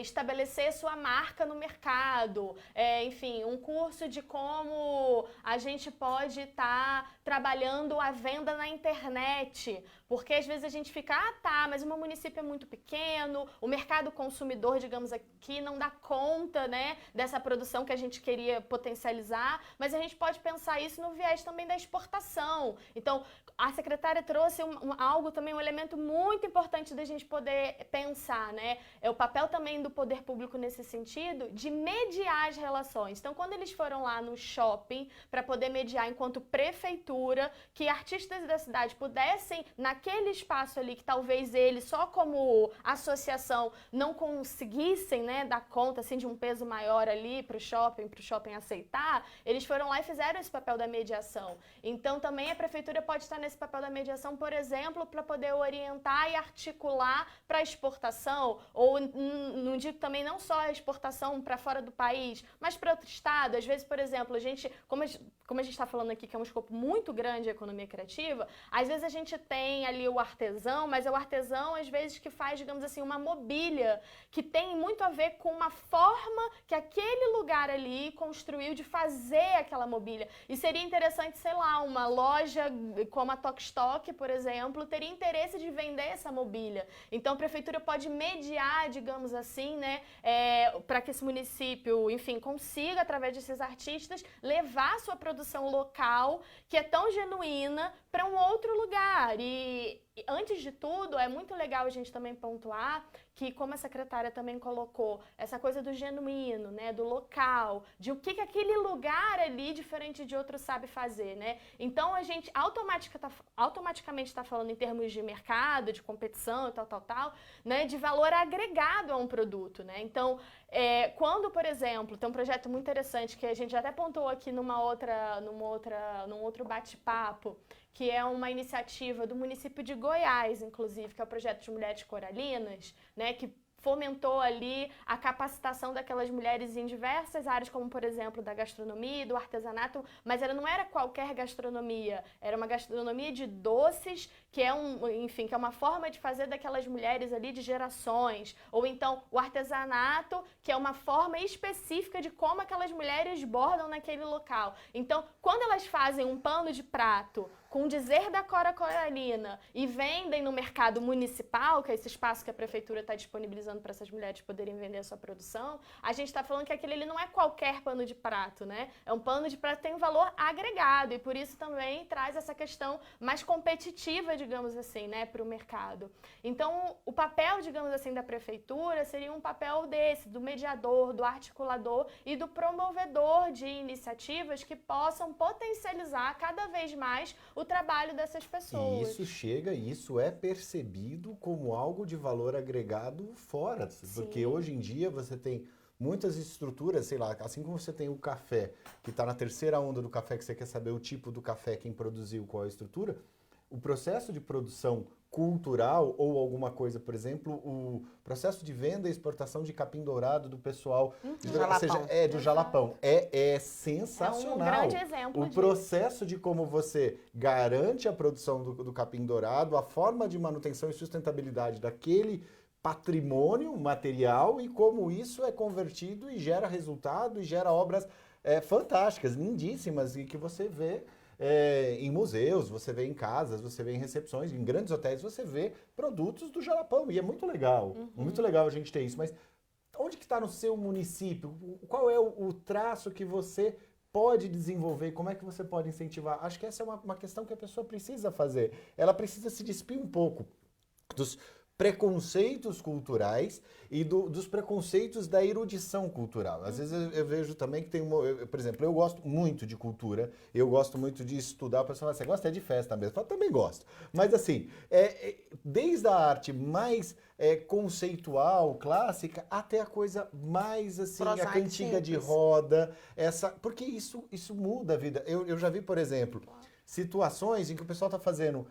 estabelecer sua marca no mercado, enfim, um curso de como a gente pode estar trabalhando a venda na internet, porque às vezes a gente fica, mas o meu município é muito pequeno, o mercado consumidor, digamos aqui, não dá conta, né, dessa produção que a gente queria potencializar, mas a gente pode pensar isso no viés também da exportação. Então, a secretária trouxe algo também, um elemento muito importante da gente poder pensar, né, é o papel também do poder público nesse sentido, de mediar as relações. Então, quando eles foram lá no shopping para poder mediar enquanto prefeitura, que artistas da cidade pudessem, naquele espaço ali, que talvez eles, só como associação, não conseguissem, né, dar conta assim, de um peso maior ali para o shopping aceitar, eles foram lá e fizeram esse papel da mediação. Então, também a prefeitura pode estar nesse papel da mediação, por exemplo, para poder orientar e articular para a exportação, ou não digo também não só a exportação para fora do país, mas para outro estado. Às vezes, por exemplo, como a gente está falando aqui que é um escopo muito grande de economia criativa, às vezes a gente tem ali o artesão, mas é o artesão, às vezes, que faz, digamos assim, uma mobília, que tem muito a ver com uma forma que aquele lugar ali construiu de fazer aquela mobília. E seria interessante, sei lá, uma loja como a Tokstok, por exemplo, teria interesse de vender essa mobília. Então, a prefeitura pode mediar, digamos assim, né, para que esse município, enfim, consiga, através desses artistas, levar a sua produção local, que é tão genuína, para um outro lugar. E antes de tudo, é muito legal a gente também pontuar que, como a secretária também colocou, essa coisa do genuíno, né, do local, de o que aquele lugar ali, diferente de outro, sabe fazer, né? Então, a gente automaticamente está falando em termos de mercado, de competição e tal, né, de valor agregado a um produto, né? Então, quando, por exemplo, tem um projeto muito interessante que a gente até pontuou aqui num outro bate-papo, que é uma iniciativa do município de Goiás, inclusive, que é o projeto de Mulheres Coralinas, né, que fomentou ali a capacitação daquelas mulheres em diversas áreas, como, por exemplo, da gastronomia e do artesanato, mas ela não era qualquer gastronomia, era uma gastronomia de doces, que é que é uma forma de fazer daquelas mulheres ali de gerações, ou então o artesanato, que é uma forma específica de como aquelas mulheres bordam naquele local. Então, quando elas fazem um pano de prato com o dizer da Cora Coralina e vendem no mercado municipal, que é esse espaço que a prefeitura está disponibilizando para essas mulheres poderem vender a sua produção, a gente está falando que aquele ali não é qualquer pano de prato, né? É um pano de prato que tem um valor agregado e por isso também traz essa questão mais competitiva, digamos assim, né, para o mercado. Então, o papel, digamos assim, da prefeitura seria um papel desse, do mediador, do articulador e do promovedor de iniciativas que possam potencializar cada vez mais o trabalho dessas pessoas. E isso é percebido como algo de valor agregado fora, porque hoje em dia você tem muitas estruturas, sei lá, assim como você tem o café, que está na terceira onda do café, que você quer saber o tipo do café, quem produziu, qual é a estrutura, o processo de produção cultural ou alguma coisa, por exemplo, o processo de venda e exportação de capim dourado do pessoal, do jalapão, é sensacional. É um grande exemplo o processo de como você garante a produção do capim dourado, a forma de manutenção e sustentabilidade daquele patrimônio material e como isso é convertido e gera resultado e gera obras fantásticas, lindíssimas e que você vê em museus, você vê em casas, você vê em recepções, em grandes hotéis, você vê produtos do jalapão. E é muito legal a gente ter isso. Mas onde que está no seu município? Qual é o traço que você pode desenvolver? Como é que você pode incentivar? Acho que essa é uma questão que a pessoa precisa fazer. Ela precisa se despir um pouco dos preconceitos culturais e dos preconceitos da erudição cultural. Às vezes eu vejo também que tem por exemplo, eu gosto muito de cultura, eu gosto muito de estudar. O pessoal fala, você gosta de festa mesmo? Eu falo, também gosto. Mas assim, desde a arte mais conceitual, clássica, até a coisa mais assim, a Prosaico, cantiga de simples. roda, porque isso muda a vida. Eu já vi, por exemplo, situações em que o pessoal está fazendo...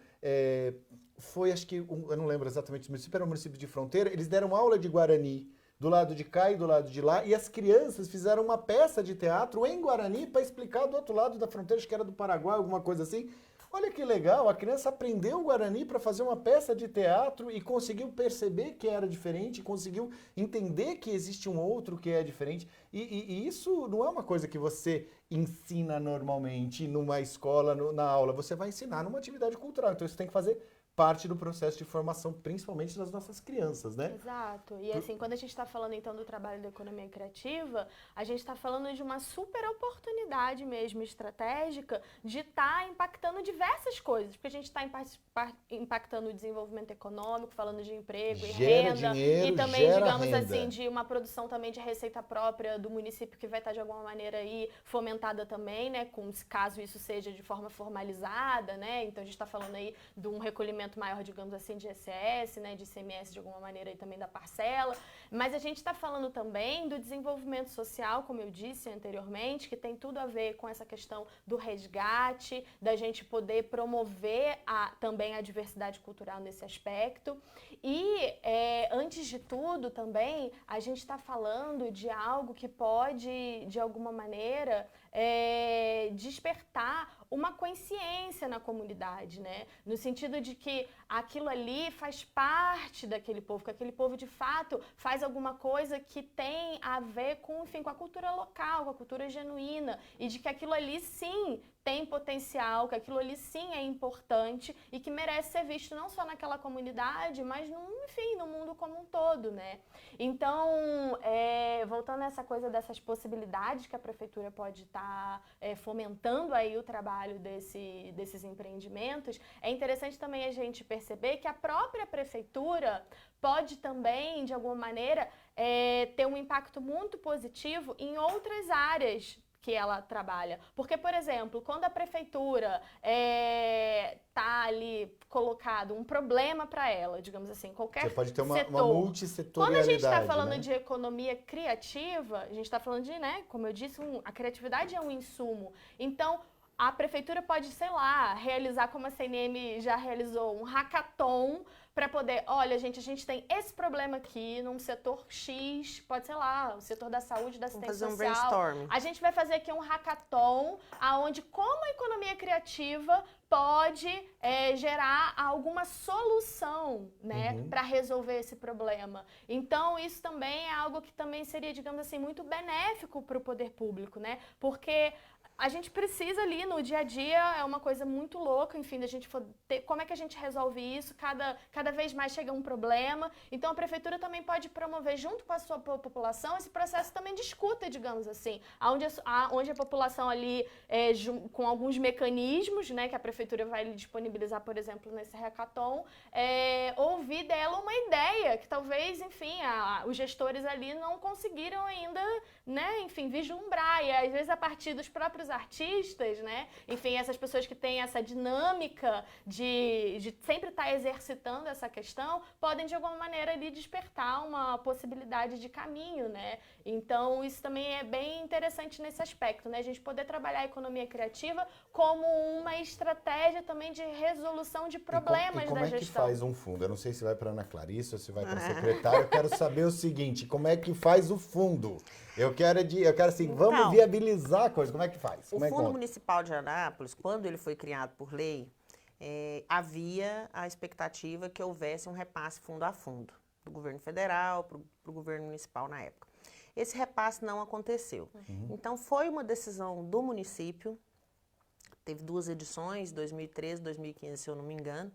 foi, acho que, eu não lembro exatamente o município, era um município de fronteira, eles deram aula de Guarani do lado de cá e do lado de lá, e as crianças fizeram uma peça de teatro em Guarani para explicar do outro lado da fronteira, acho que era do Paraguai, alguma coisa assim. Olha que legal, a criança aprendeu o Guarani para fazer uma peça de teatro e conseguiu perceber que era diferente, conseguiu entender que existe um outro que é diferente. E isso não é uma coisa que você ensina normalmente numa escola, na aula, você vai ensinar numa atividade cultural. Então isso tem que fazer parte do processo de formação, principalmente das nossas crianças, né? Exato. E assim, quando a gente está falando então do trabalho da economia criativa, a gente está falando de uma super oportunidade mesmo estratégica de estar impactando diversas coisas, porque a gente está impactando o desenvolvimento econômico, falando de emprego e Gera renda, dinheiro, e também, gera digamos renda. assim, de uma produção também de receita própria do município que vai estar de alguma maneira aí fomentada também, né, caso isso seja de forma formalizada, né? Então a gente está falando aí de um recolhimento maior, digamos assim, de ICS, né, de ICMS de alguma maneira aí também da parcela, mas a gente está falando também do desenvolvimento social, como eu disse anteriormente, que tem tudo a ver com essa questão do resgate, da gente poder promover também a diversidade cultural nesse aspecto. E, antes de tudo, também, a gente está falando de algo que pode, de alguma maneira, despertar uma consciência na comunidade, né? No sentido de que aquilo ali faz parte daquele povo, que aquele povo, de fato, faz alguma coisa que tem a ver com, enfim, com a cultura local, com a cultura genuína, e de que aquilo ali, sim, tem potencial, que aquilo ali sim é importante e que merece ser visto não só naquela comunidade, mas enfim, no mundo como um todo, né? Então, voltando a essa coisa dessas possibilidades que a prefeitura pode estar fomentando aí o trabalho desses empreendimentos, é interessante também a gente perceber que a própria prefeitura pode também, de alguma maneira, ter um impacto muito positivo em outras áreas que ela trabalha. Porque, por exemplo, quando a prefeitura tá ali colocado um problema para ela, digamos assim, qualquer Você pode ter uma setor. multissetorialidade. Quando a gente está falando, né, de economia criativa, a gente está falando de, né, como eu disse, a criatividade é um insumo. Então, a prefeitura pode, sei lá, realizar, como a CNM já realizou, um hackathon para poder, olha, gente, a gente tem esse problema aqui num setor X, pode ser lá, o setor da saúde, da assistência fazer um social. brainstorm. A gente vai fazer aqui um hackathon, aonde como a economia criativa pode gerar alguma solução, né, para resolver esse problema. Então, isso também é algo que também seria, digamos assim, muito benéfico para o poder público, né? Porque a gente precisa ali no dia a dia, é uma coisa muito louca, enfim, da gente ter, como é que a gente resolve isso, cada vez mais chega um problema. Então a prefeitura também pode promover junto com a sua população esse processo também de escuta, digamos assim, onde a população ali, com alguns mecanismos, né, que a prefeitura vai disponibilizar, por exemplo, nesse hackathon, ouvir dela uma ideia que talvez, enfim, os gestores ali não conseguiram ainda, né, enfim, vislumbrar, e às vezes a partir dos próprios artistas, né, enfim, essas pessoas que têm essa dinâmica de sempre estar exercitando essa questão, podem de alguma maneira ali despertar uma possibilidade de caminho, né, então isso também é bem interessante nesse aspecto, né, a gente poder trabalhar a economia criativa como uma estratégia também de resolução de problemas como da é que gestão. faz um fundo? Eu não sei se vai para Ana Clarice ou se vai para a secretária. Eu quero saber o seguinte, como é que faz o fundo? Eu quero assim, vamos Então, viabilizar a coisa. Como é que faz? O Fundo Municipal de Anápolis, quando ele foi criado por lei, havia a expectativa que houvesse um repasse fundo a fundo, do governo federal para o governo municipal na época. Esse repasse não aconteceu. Então, foi uma decisão do município, teve 2 edições, 2013 e 2015, se eu não me engano,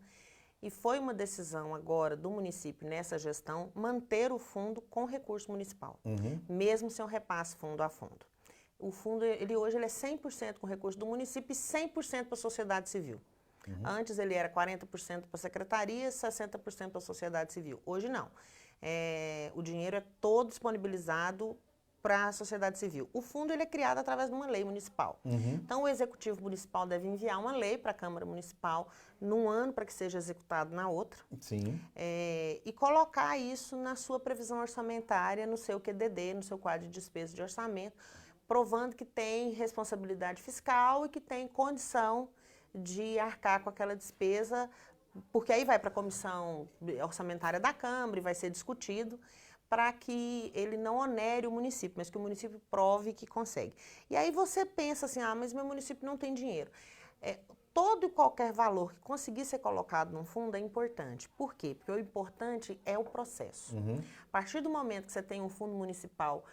e foi uma decisão agora do município, nessa gestão, manter o fundo com recurso municipal, mesmo sem um repasse fundo a fundo. O fundo, hoje, ele é 100% com recurso do município e 100% para a sociedade civil. Antes ele era 40% para a secretaria, 60% para a sociedade civil. Hoje não. O dinheiro é todo disponibilizado para a sociedade civil. O fundo ele é criado através de uma lei municipal. Então, o Executivo Municipal deve enviar uma lei para a Câmara Municipal num ano para que seja executado na outra. Sim. E colocar isso na sua previsão orçamentária, no seu QDD, no seu quadro de despesa de orçamento, provando que tem responsabilidade fiscal e que tem condição de arcar com aquela despesa, porque aí vai para a comissão orçamentária da Câmara e vai ser discutido, para que ele não onere o município, mas que o município prove que consegue. E aí você pensa assim, mas meu município não tem dinheiro. Todo e qualquer valor que conseguir ser colocado num fundo é importante. Por quê? Porque o importante é o processo. A partir do momento que você tem um fundo municipal,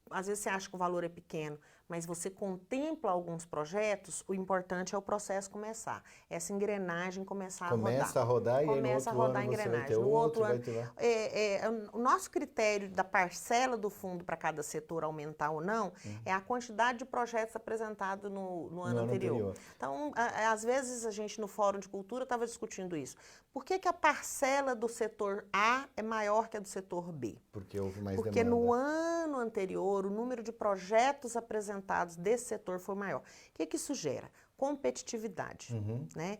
às vezes você acha que o valor é pequeno, mas você contempla alguns projetos, o importante é o processo começar. Essa engrenagem começar a rodar. Começa a rodar e aí no outro ano a engrenagem. você vai ter no outro ano, vai ter lá. O nosso critério da parcela do fundo para cada setor aumentar ou não é a quantidade de projetos apresentados no ano anterior. Então, às vezes a gente no Fórum de Cultura estava discutindo isso. Por que a parcela do setor A é maior que a do setor B? Porque houve mais Porque demanda. no ano anterior, o número de projetos apresentados desse setor foi maior. O que isso gera? Competitividade. Né?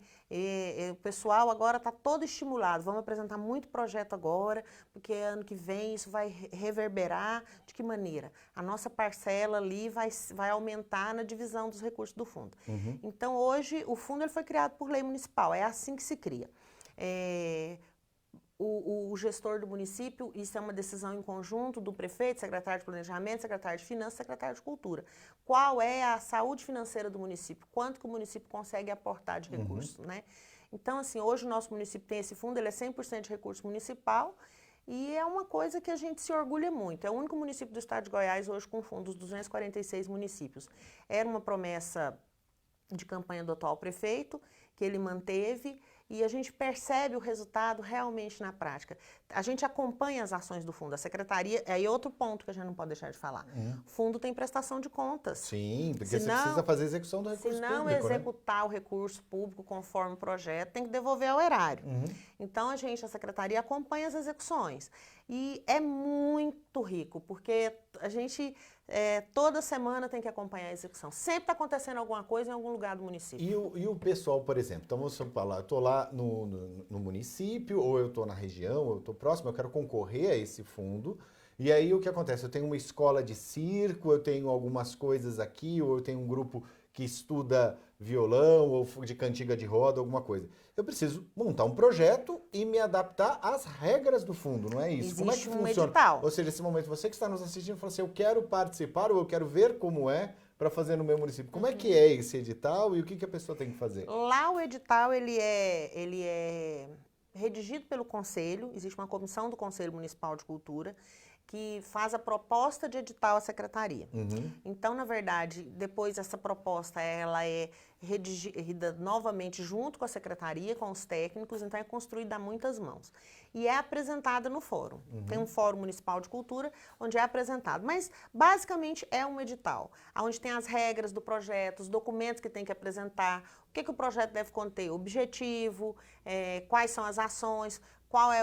O pessoal agora está todo estimulado. Vamos apresentar muito projeto agora, porque ano que vem isso vai reverberar. De que maneira? A nossa parcela ali vai aumentar na divisão dos recursos do fundo. Então, hoje, o fundo ele foi criado por lei municipal. É assim que se cria. O gestor do município, isso é uma decisão em conjunto do prefeito, secretário de Planejamento, secretário de Finanças, secretário de Cultura. Qual é a saúde financeira do município? Quanto que o município consegue aportar de recursos, né? Então, assim, hoje o nosso município tem esse fundo, ele é 100% de recurso municipal e é uma coisa que a gente se orgulha muito. É o único município do estado de Goiás hoje com fundo, dos 246 municípios. Era uma promessa de campanha do atual prefeito, que ele manteve, e a gente percebe o resultado realmente na prática. A gente acompanha as ações do fundo. A secretaria, aí outro ponto que a gente não pode deixar de falar. O fundo tem prestação de contas. Sim, porque você precisa fazer a execução do recurso público. Se não público, executar o recurso público conforme o projeto, tem que devolver ao erário. Então, a secretaria acompanha as execuções. E é muito rico, porque a gente toda semana tem que acompanhar a execução. Sempre está acontecendo alguma coisa em algum lugar do município. E o pessoal, por exemplo, então vamos falar, eu estou lá no município, ou eu estou na região, ou eu estou próximo, eu quero concorrer a esse fundo, e aí o que acontece? Eu tenho uma escola de circo, eu tenho algumas coisas aqui, ou eu tenho um grupo que estuda violão, ou de cantiga de roda, alguma coisa. Eu preciso montar um projeto e me adaptar às regras do fundo, não é isso? Existe como é que um funciona? edital. Ou seja, esse momento, você que está nos assistindo, fala assim, eu quero participar, ou eu quero ver como é para fazer no meu município. Como é que é esse edital e o que a pessoa tem que fazer? Lá o edital, ele é redigido pelo Conselho, existe uma comissão do Conselho Municipal de Cultura, que faz a proposta de edital à secretaria. Então, na verdade, depois essa proposta ela é redigida novamente junto com a secretaria, com os técnicos, então é construída a muitas mãos. E é apresentada no fórum. Tem um fórum municipal de cultura onde é apresentado. Mas, basicamente, é um edital, onde tem as regras do projeto, os documentos que tem que apresentar, o que o projeto deve conter, objetivo, quais são as ações, qual é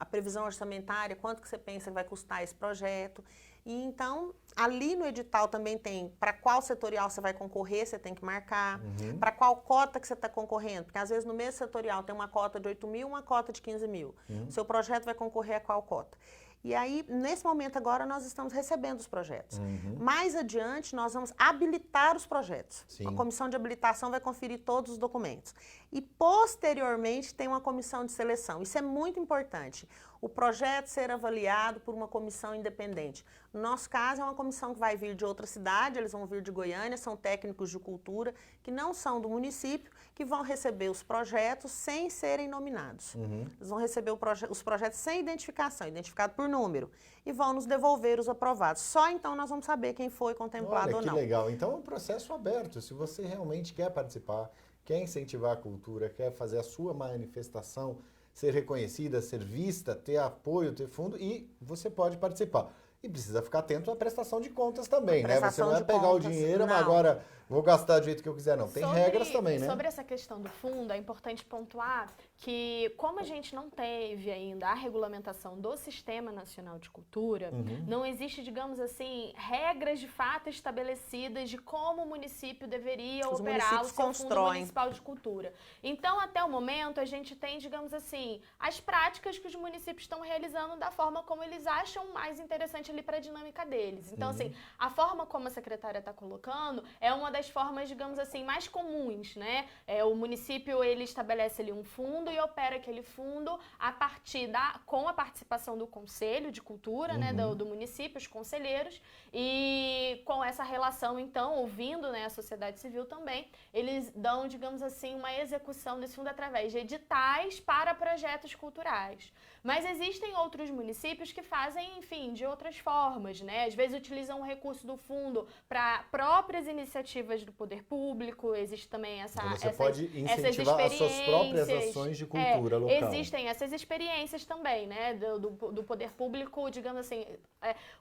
a previsão orçamentária, quanto que você pensa que vai custar esse projeto. E então, ali no edital também tem para qual setorial você vai concorrer, você tem que marcar, para qual cota que você está concorrendo, porque às vezes no mesmo setorial tem uma cota de 8 mil, uma cota de 15 mil. O seu projeto vai concorrer a qual cota? E aí, nesse momento agora, nós estamos recebendo os projetos. Mais adiante, nós vamos habilitar os projetos. Sim. A comissão de habilitação vai conferir todos os documentos. E, posteriormente, tem uma comissão de seleção. Isso é muito importante. O projeto ser avaliado por uma comissão independente. No nosso caso, é uma comissão que vai vir de outra cidade, eles vão vir de Goiânia, são técnicos de cultura, que não são do município, que vão receber os projetos sem serem nominados. Eles vão receber os projetos sem identificação, identificado por número, e vão nos devolver os aprovados. Só então nós vamos saber quem foi contemplado ou não. Olha, que legal. Então é um processo aberto. Se você realmente quer participar, quer incentivar a cultura, quer fazer a sua manifestação ser reconhecida, ser vista, ter apoio, ter fundo, e você pode participar. e precisa ficar atento à prestação de contas também, né? Você Prestação não é de pegar o contas, dinheiro, mas não. agora vou gastar do jeito que eu quiser, não. Tem regras também, né? Sobre essa questão do fundo, é importante pontuar que, como a gente não teve ainda a regulamentação do Sistema Nacional de Cultura, não existe, digamos assim, regras de fato estabelecidas de como o município deveria Os operar o municípios seu Fundo constroem. Municipal de Cultura. Então, até o momento, a gente tem, digamos assim, as práticas que os municípios estão realizando da forma como eles acham mais interessante ali para a dinâmica deles. Então, assim, a forma como a secretária está colocando é uma das formas, digamos assim, mais comuns, né? O município, ele estabelece ali um fundo e opera aquele fundo a partir com a participação do Conselho de Cultura, né, do município, os conselheiros, e com essa relação, então, ouvindo, né, a sociedade civil também, eles dão, digamos assim, uma execução desse fundo através de editais para projetos culturais. Mas existem outros municípios que fazem, enfim, de outras formas, né? Às vezes utilizam o recurso do fundo para próprias iniciativas do poder público, existe também Então você pode incentivar as suas próprias ações de cultura local. Existem essas experiências também, né? Do poder público, digamos assim,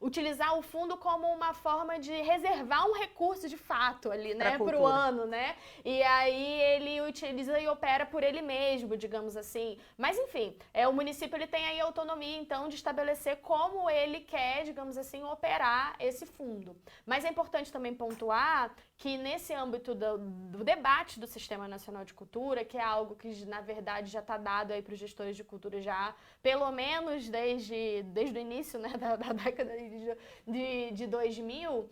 utilizar o fundo como uma forma de reservar um recurso de fato ali, né? Para o ano, né? E aí ele utiliza e opera por ele mesmo, digamos assim. Mas enfim, o município ele tem aí autonomia, então, de estabelecer como ele quer, digamos assim, operar esse fundo. Mas é importante também pontuar que nesse âmbito do debate do Sistema Nacional de Cultura, que é algo que, na verdade, já está dado aí para os gestores de cultura já, pelo menos desde o início, né, da década de 2000,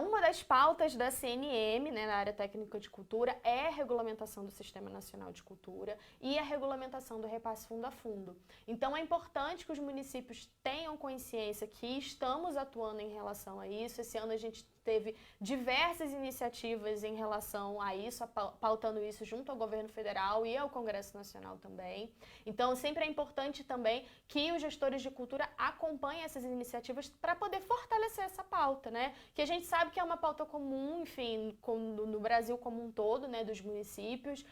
uma das pautas da CNM, né, na área técnica de cultura, é a regulamentação do Sistema Nacional de Cultura e a regulamentação do repasse fundo a fundo. Então, é importante que os municípios tenham consciência que estamos atuando em relação a isso. Esse ano a gente teve diversas iniciativas em relação a isso, pautando isso junto ao governo federal e ao Congresso Nacional também. Então, sempre é importante também que os gestores de cultura acompanhem essas iniciativas para poder fortalecer essa pauta, né? Que a gente sabe que é uma pauta comum, enfim, no Brasil como um todo, né, dos municípios.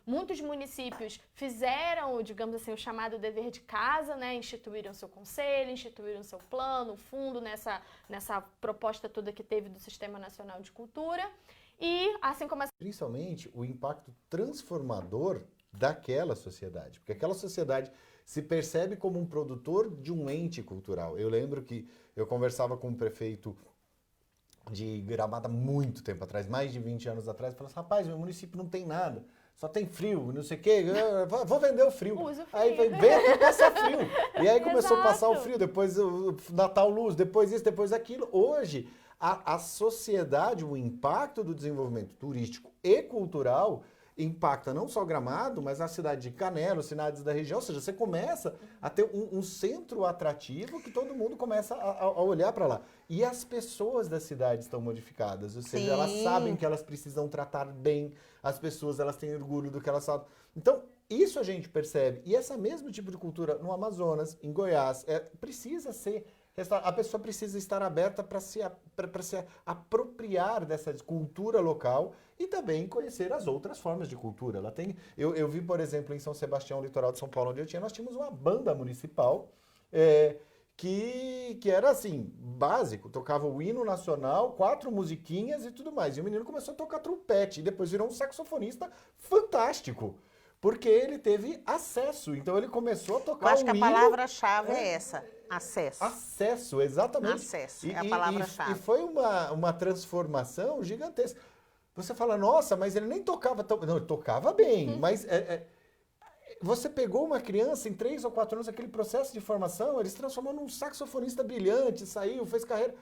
Muitos municípios fizeram, digamos assim, o chamado dever de casa, né? Instituíram seu conselho, instituíram seu plano, fundo nessa proposta toda que teve do Sistema Nacional de Cultura. E, assim como principalmente o impacto transformador daquela sociedade, porque aquela sociedade se percebe como um produtor de um ente cultural. Eu lembro que eu conversava com um prefeito de Gramado há muito tempo atrás, mais de 20 anos atrás, e falava assim, rapaz, meu município não tem nada, só tem frio, não sei o quê, vou vender o frio. Uso frio. Aí vem aqui passar frio. E aí começou a passar o Exato. frio, depois o Natal Luz, depois isso, depois aquilo. Hoje, a sociedade, o impacto do desenvolvimento turístico e cultural impacta não só Gramado, mas a cidade de Canela, cidades da região. Ou seja, você começa a ter um centro atrativo que todo mundo começa a olhar para lá. E as pessoas da cidade estão modificadas. Ou seja, elas sabem que elas precisam tratar bem as pessoas, elas têm orgulho do que elas sabem. Então, isso a gente percebe. E esse mesmo tipo de cultura no Amazonas, em Goiás, precisa ser... A pessoa precisa estar aberta para se apropriar dessa cultura local e também conhecer as outras formas de cultura. Ela tem, eu vi, por exemplo, em São Sebastião, litoral de São Paulo, onde nós tínhamos uma banda municipal que era assim, básico, tocava o hino nacional, 4 musiquinhas e tudo mais. E o menino começou a tocar trompete e depois virou um saxofonista fantástico. Porque ele teve acesso, então ele começou a tocar Eu acho que a hino, palavra-chave é essa, acesso. Acesso, exatamente. Acesso, é a palavra-chave. E foi uma transformação gigantesca. Você fala, nossa, mas ele nem tocava tão... Não, ele tocava bem, mas você pegou uma criança em 3 ou 4 anos, aquele processo de formação, ele se transformou num saxofonista brilhante, saiu, fez carreira...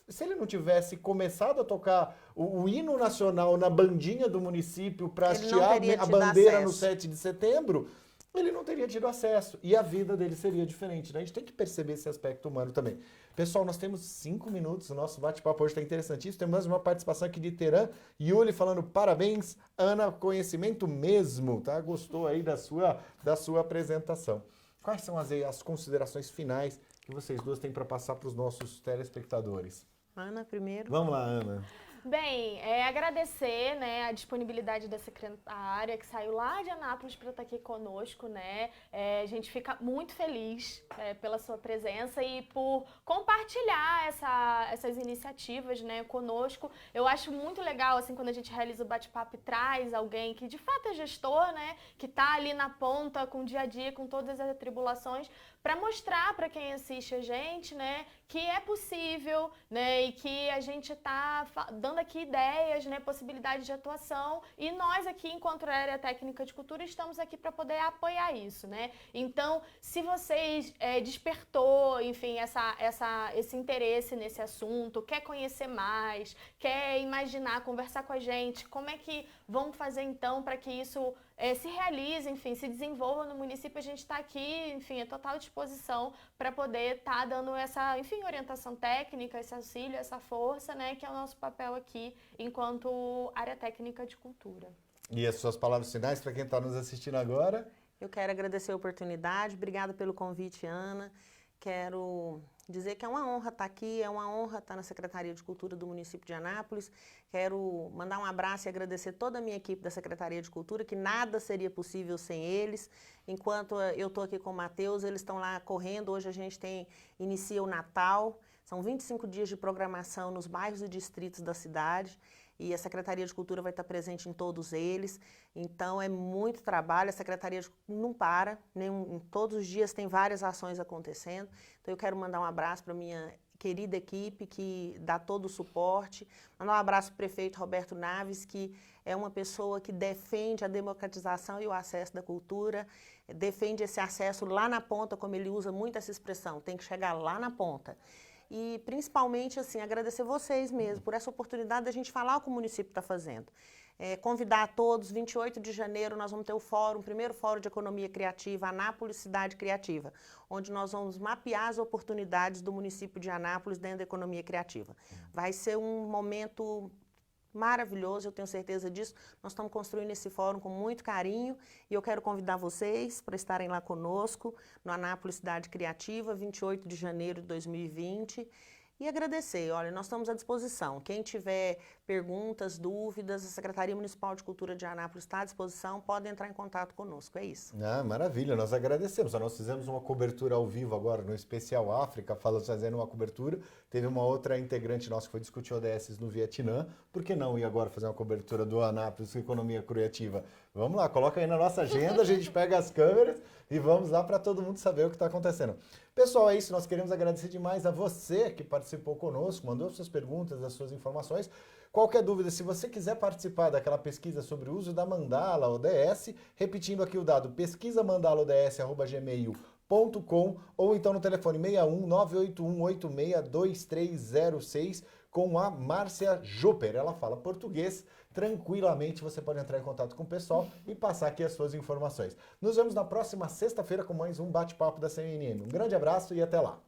Se ele não tivesse começado a tocar o hino nacional na bandinha do município para hastear a bandeira no 7 de setembro, ele não teria tido acesso. E a vida dele seria diferente. Né? A gente tem que perceber esse aspecto humano também. Pessoal, nós temos 5 minutos. O nosso bate-papo hoje está interessantíssimo. Temos mais uma participação aqui de Teran. Yuli falando parabéns, Ana, conhecimento mesmo. Tá? Gostou aí da sua apresentação. Quais são as considerações finais que vocês duas têm para passar para os nossos telespectadores? Ana, primeiro. Vamos lá, Ana. Bem, agradecer, né, a disponibilidade da secretária que saiu lá de Anápolis para estar aqui conosco, né? A gente fica muito feliz pela sua presença e por compartilhar essas iniciativas, né, conosco. Eu acho muito legal, assim, quando a gente realiza o bate-papo e traz alguém que de fato é gestor, né, que está ali na ponta com o dia a dia, com todas as atribulações, para mostrar para quem assiste a gente, né, que é possível, né, e que a gente está dando aqui ideias, né, possibilidades de atuação, e nós aqui, enquanto área técnica de cultura, estamos aqui para poder apoiar isso, né. Então, se vocês despertou, enfim, esse interesse nesse assunto, quer conhecer mais, quer imaginar, conversar com a gente, como é que vão fazer então para que isso se realize, enfim, se desenvolva no município, a gente está aqui, enfim, à total disposição para poder estar dando essa, enfim, orientação técnica, esse auxílio, essa força, né, que é o nosso papel aqui enquanto área técnica de cultura. E as suas palavras finais para quem está nos assistindo agora? Eu quero agradecer a oportunidade, obrigada pelo convite, Ana. Quero dizer que é uma honra estar aqui, é uma honra estar na Secretaria de Cultura do município de Anápolis. Quero mandar um abraço e agradecer toda a minha equipe da Secretaria de Cultura, que nada seria possível sem eles. Enquanto eu estou aqui com o Matheus, eles estão lá correndo. Hoje a gente inicia o Natal. São 25 dias de programação nos bairros e distritos da cidade. E a Secretaria de Cultura vai estar presente em todos eles. Então, é muito trabalho, a Secretaria não para, todos os dias tem várias ações acontecendo. Então, eu quero mandar um abraço para a minha querida equipe, que dá todo o suporte. Mandar um abraço para o prefeito Roberto Naves, que é uma pessoa que defende a democratização e o acesso da cultura, defende esse acesso lá na ponta, como ele usa muito essa expressão, tem que chegar lá na ponta. E, principalmente, assim, agradecer vocês mesmo por essa oportunidade da gente falar o que o município está fazendo. Convidar a todos, 28 de janeiro nós vamos ter o primeiro fórum de economia criativa, Anápolis Cidade Criativa, onde nós vamos mapear as oportunidades do município de Anápolis dentro da economia criativa. Vai ser um momento maravilhoso, eu tenho certeza disso. Nós estamos construindo esse fórum com muito carinho e eu quero convidar vocês para estarem lá conosco no Anápolis Cidade Criativa, 28 de janeiro de 2020. E agradecer, olha, nós estamos à disposição. Quem tiver perguntas, dúvidas, a Secretaria Municipal de Cultura de Anápolis está à disposição, pode entrar em contato conosco, é isso. Ah, maravilha, nós agradecemos. Nós fizemos uma cobertura ao vivo agora no Especial África, fazendo uma cobertura. Teve uma outra integrante nossa que foi discutir ODSs no Vietnã. Por que não ir agora fazer uma cobertura do Anápolis com Economia Criativa? Vamos lá, coloca aí na nossa agenda, a gente pega as câmeras e vamos lá para todo mundo saber o que está acontecendo. Pessoal, é isso. Nós queremos agradecer demais a você que participou conosco, mandou suas perguntas, as suas informações. Qualquer dúvida, se você quiser participar daquela pesquisa sobre o uso da Mandala ODS, repetindo aqui o dado, pesquisamandalaods@gmail.com ou então no telefone 61 981 86 2306 com a Márcia Jupper. Ela fala português. Tranquilamente você pode entrar em contato com o pessoal e passar aqui as suas informações. Nos vemos na próxima sexta-feira com mais um bate-papo da CNM. Um grande abraço e até lá.